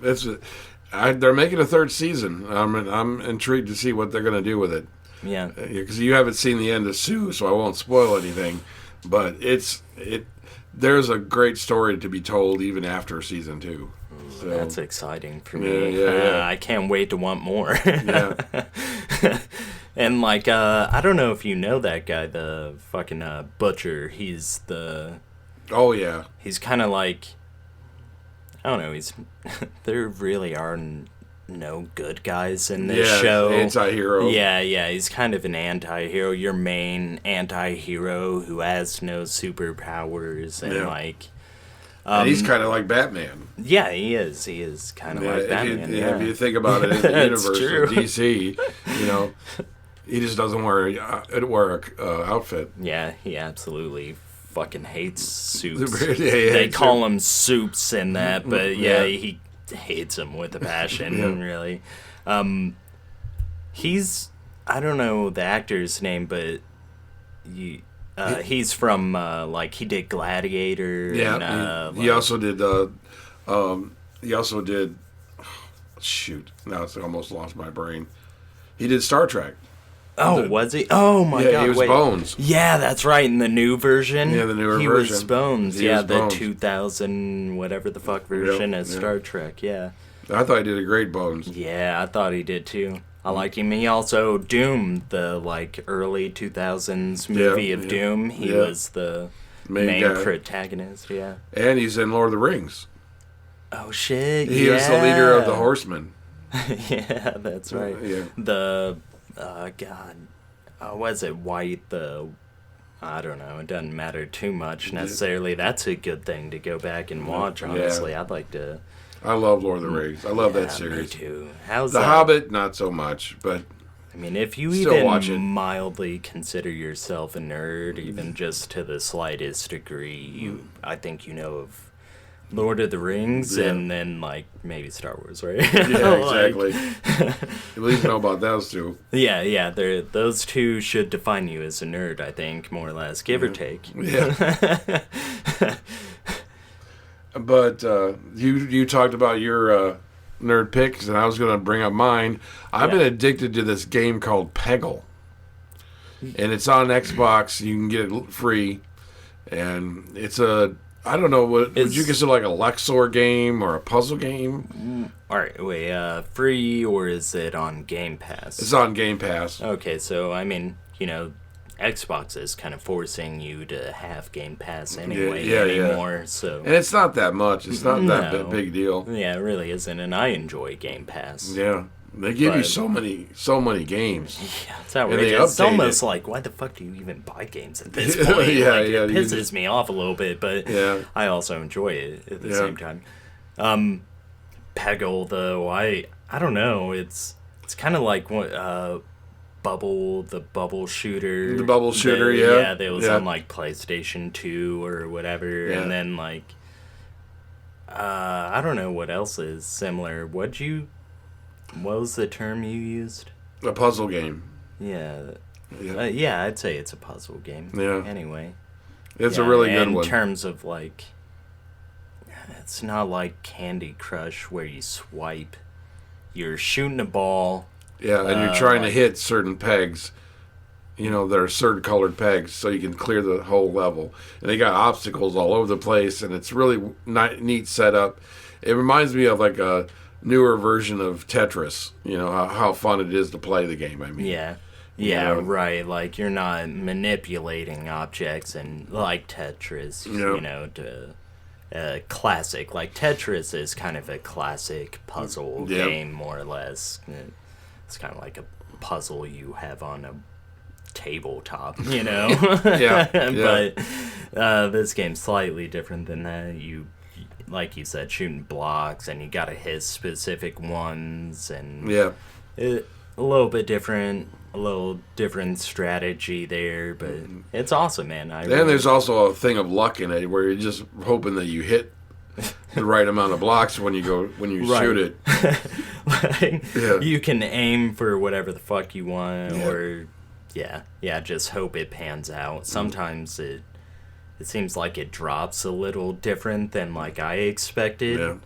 they're making a 3rd season. I'm intrigued to see what they're going to do with it. Yeah, because you haven't seen the end of Sue, so I won't spoil anything. But there's a great story to be told even after season 2. So, that's exciting for me. Yeah. I can't wait to want more. Yeah. And like, I don't know if you know that guy, the fucking Butcher. He's Oh yeah. He's kind of like, I don't know. There really are no good guys in this show. Anti-hero. Yeah. He's kind of an anti-hero. Your main anti-hero who has no superpowers, and like. And he's kind of like Batman. Yeah, he is. He is kind of like Batman. If you think about it in the universe of DC, you know, he just doesn't wear a outfit. Yeah, he absolutely fucking hates suits. They they call him soups in that, but he hates them with a passion, really. He's, I don't know the actor's name, but he's from, like, he did Gladiator. Yeah, and, he also did, shoot, now it's almost lost my brain. He did Star Trek. Oh, was he? Oh, my God. Yeah, he was Bones. Yeah, that's right. In the new version. Yeah, the newer version. He was Bones. He was the Bones. 2000 whatever the fuck version of Star Trek. Yeah. I thought he did a great Bones. Yeah, I thought he did too. I liked him. He also Doom, the like early 2000s movie of Doom. He was the main protagonist. Yeah. And he's in Lord of the Rings. Oh shit! He was the leader of the Horsemen. Yeah, that's right. Yeah. The God, was it White? I don't know. It doesn't matter too much necessarily. That's a good thing to go back and watch. Honestly, I'd like to. I love Lord of the Rings. I love that series. Me too. How's The Hobbit? Not so much, but I mean, if you even mildly consider yourself a nerd, even just to the slightest degree, I think you know of Lord of the Rings, and then like maybe Star Wars, right? Yeah, exactly. You at least know about those two. Yeah. Those two should define you as a nerd, I think, more or less, give or take. Yeah. But you talked about your nerd picks, and I was going to bring up mine. I've been addicted to this game called Peggle, and it's on Xbox. You can get it free, and it's I don't know, would you consider like a Lexor game or a puzzle game? All right, wait, free, or is it on Game Pass? It's on Game Pass. Okay, so I mean, Xbox is kind of forcing you to have Game Pass anyway anymore. So, and it's not that much. It's not that big deal. Yeah, it really isn't, and I enjoy Game Pass. Yeah, they give you so many games. Yeah, it's outrageous. It's almost like, why the fuck do you even buy games at this point? It pisses me off a little bit, but I also enjoy it at the same time. Peggle, though, I don't know. It's kind of like what. the bubble shooter. The bubble shooter, yeah. Yeah, that was on, like, PlayStation 2 or whatever. Yeah. And then, like, I don't know what else is similar. What was the term you used? A puzzle game. Yeah. Yeah. I'd say it's a puzzle game. Yeah. Anyway. It's a really good one. In terms of, like, it's not like Candy Crush where you swipe. You're shooting a ball. Yeah, and you're trying to hit certain pegs. You know, there are certain colored pegs, so you can clear the whole level. And they got obstacles all over the place, and it's really neat setup. It reminds me of, like, a newer version of Tetris. You know, how fun it is to play the game, I mean. Yeah. Yeah, Right. Like, you're not manipulating objects and like Tetris, you know, to classic. Like, Tetris is kind of a classic puzzle game, more or less. It's kind of like a puzzle you have on a tabletop, you know? But this game's slightly different than that. You, like you said, shooting blocks, and you gotta hit specific ones, and a little bit different. A little different strategy there, but it's awesome, man. There's also a thing of luck in it, where you're just hoping that you hit the right amount of blocks when you shoot it. You can aim for whatever the fuck you want, or just hope it pans out. Sometimes it seems like it drops a little different than like I expected,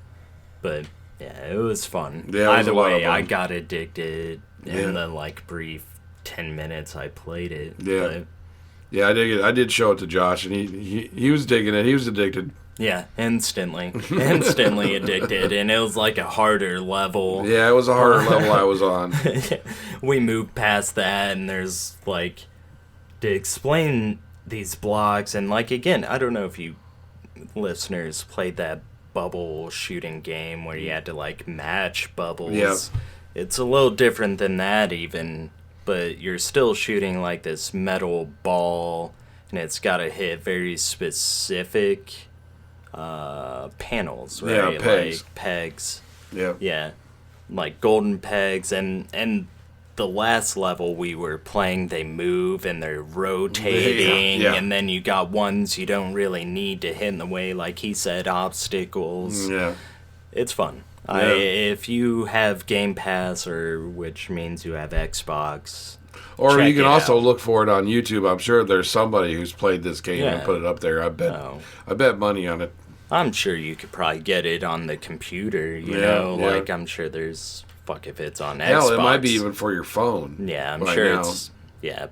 but it was fun. Either way, I got addicted in the like brief 10 minutes I played it. I dig it. I did show it to Josh, and he was digging it. He was addicted. Yeah, instantly addicted, and it was like a harder level. Yeah, it was a harder level I was on. We moved past that, and there's like, to explain these blocks, and like, again, I don't know if you listeners played that bubble shooting game where you had to like match bubbles. Yeah. It's a little different than that even, but you're still shooting like this metal ball, and it's got to hit very specific panels, right? Yeah, pegs. Like pegs. Yeah. Yeah. Like golden pegs, and the last level we were playing, they move and they're rotating, and then you got ones you don't really need to hit in the way, like he said, obstacles. Yeah. It's fun. Yeah. If you have Game Pass, or which means you have Xbox, or you can also out. look for it on YouTube. I'm sure there's somebody who's played this game and put it up there. I bet money on it. I'm sure you could probably get it on the computer, you know? Like, I'm sure there's, if it's on Xbox. Hell, it might be even for your phone. Yeah, I'm sure it's,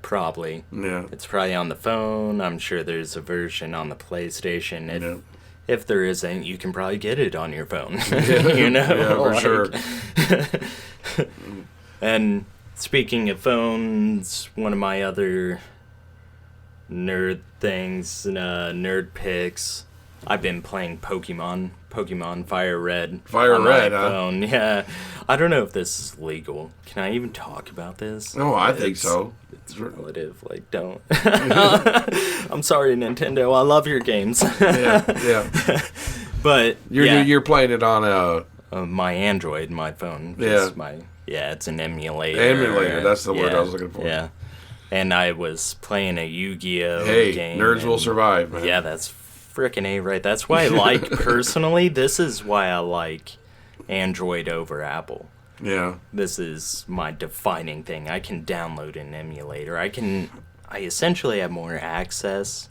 probably. Yeah. It's probably on the phone. I'm sure there's a version on the PlayStation. If there isn't, you can probably get it on your phone. You know? Yeah, for sure. And speaking of phones, one of my other nerd things, nerd picks, I've been playing Pokemon Fire Red. On my phone. Yeah. I don't know if this is legal. Can I even talk about this? No, I think so. It's relative. Like, don't. I'm sorry, Nintendo. I love your games. Yeah. But you're playing it on my Android, my phone. It's an emulator. Emulator. That's the word I was looking for. Yeah. And I was playing a Yu-Gi-Oh game. Nerds will survive, man. Yeah, that's frickin' A right. That's why I like, personally, this is why I like Android over Apple. Yeah. This is my defining thing. I can download an emulator. I essentially have more access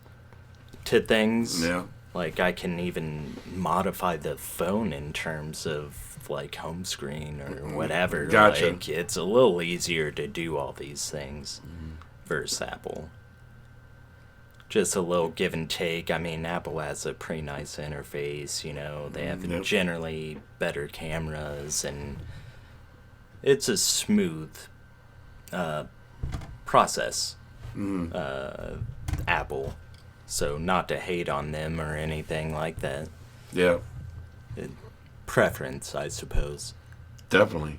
to things. Yeah. Like, I can even modify the phone in terms of, like, home screen or whatever. Gotcha. Like, it's a little easier to do all these things versus Apple. Just a little give and take. I mean, Apple has a pretty nice interface, you know. They have generally better cameras, and it's a smooth process, Apple. So not to hate on them or anything like that. Yeah. Preference, I suppose. Definitely.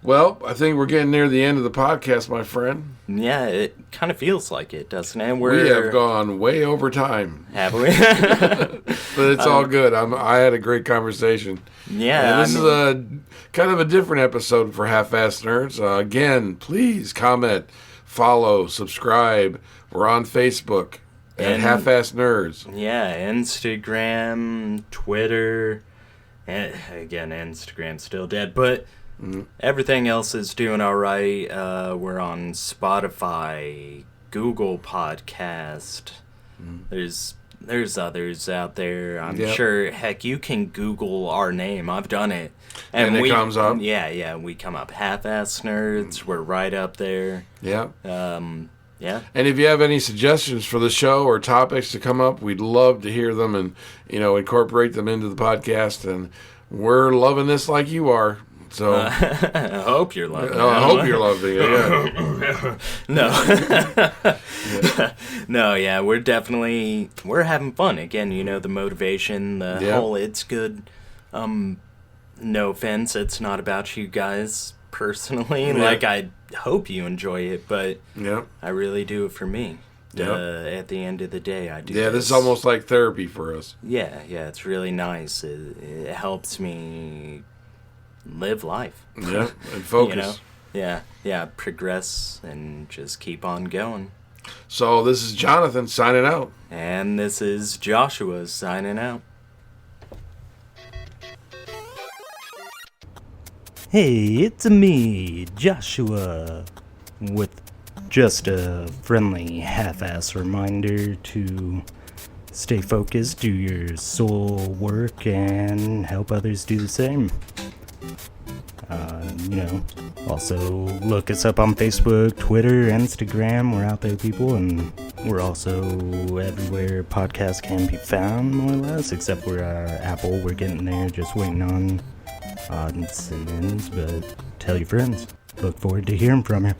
Well, I think we're getting near the end of the podcast, my friend. Yeah, it kind of feels like it, doesn't it? We have gone way over time. Have we? But it's all good. I had a great conversation. Yeah. And this is a kind of a different episode for Half-Assed Nerds. Again, please comment, follow, subscribe. We're on Facebook at And- Half-Ass Nerds. Yeah, Instagram, Twitter. Again, Instagram's still dead, but everything else is doing all right. We're on Spotify, Google Podcast. There's others out there. I'm Yep. sure. Heck, you can Google our name. I've done it, And it comes up? Yeah, we come up. Half-Ass Nerds. We're right up there. Yeah. Yeah. And if you have any suggestions for the show or topics to come up, we'd love to hear them and, incorporate them into the podcast. And we're loving this like you are. So I hope you're loving it. I hope you're loving it. Yeah. No. No, yeah, we're having fun. Again, the motivation, the Yeah. whole it's good. No offense, it's not about you guys personally. Yeah. Like, I hope you enjoy it, but Yeah. I really do it for me. Yep. At the end of the day, I do. Yeah, this is almost like therapy for us. Yeah, it's really nice. It helps me live life. Yeah. And focus. Yeah, progress and just keep on going. So this is Jonathan signing out. And this is Joshua signing out. Hey, it's me, Joshua, with just a friendly half-ass reminder to stay focused, do your soul work, and help others do the same. Also look us up on Facebook, Twitter, Instagram. We're out there, people, and we're also everywhere podcasts can be found, more or less, except for Apple. We're getting there, just waiting on odds and ends, but tell your friends. Look forward to hearing from you.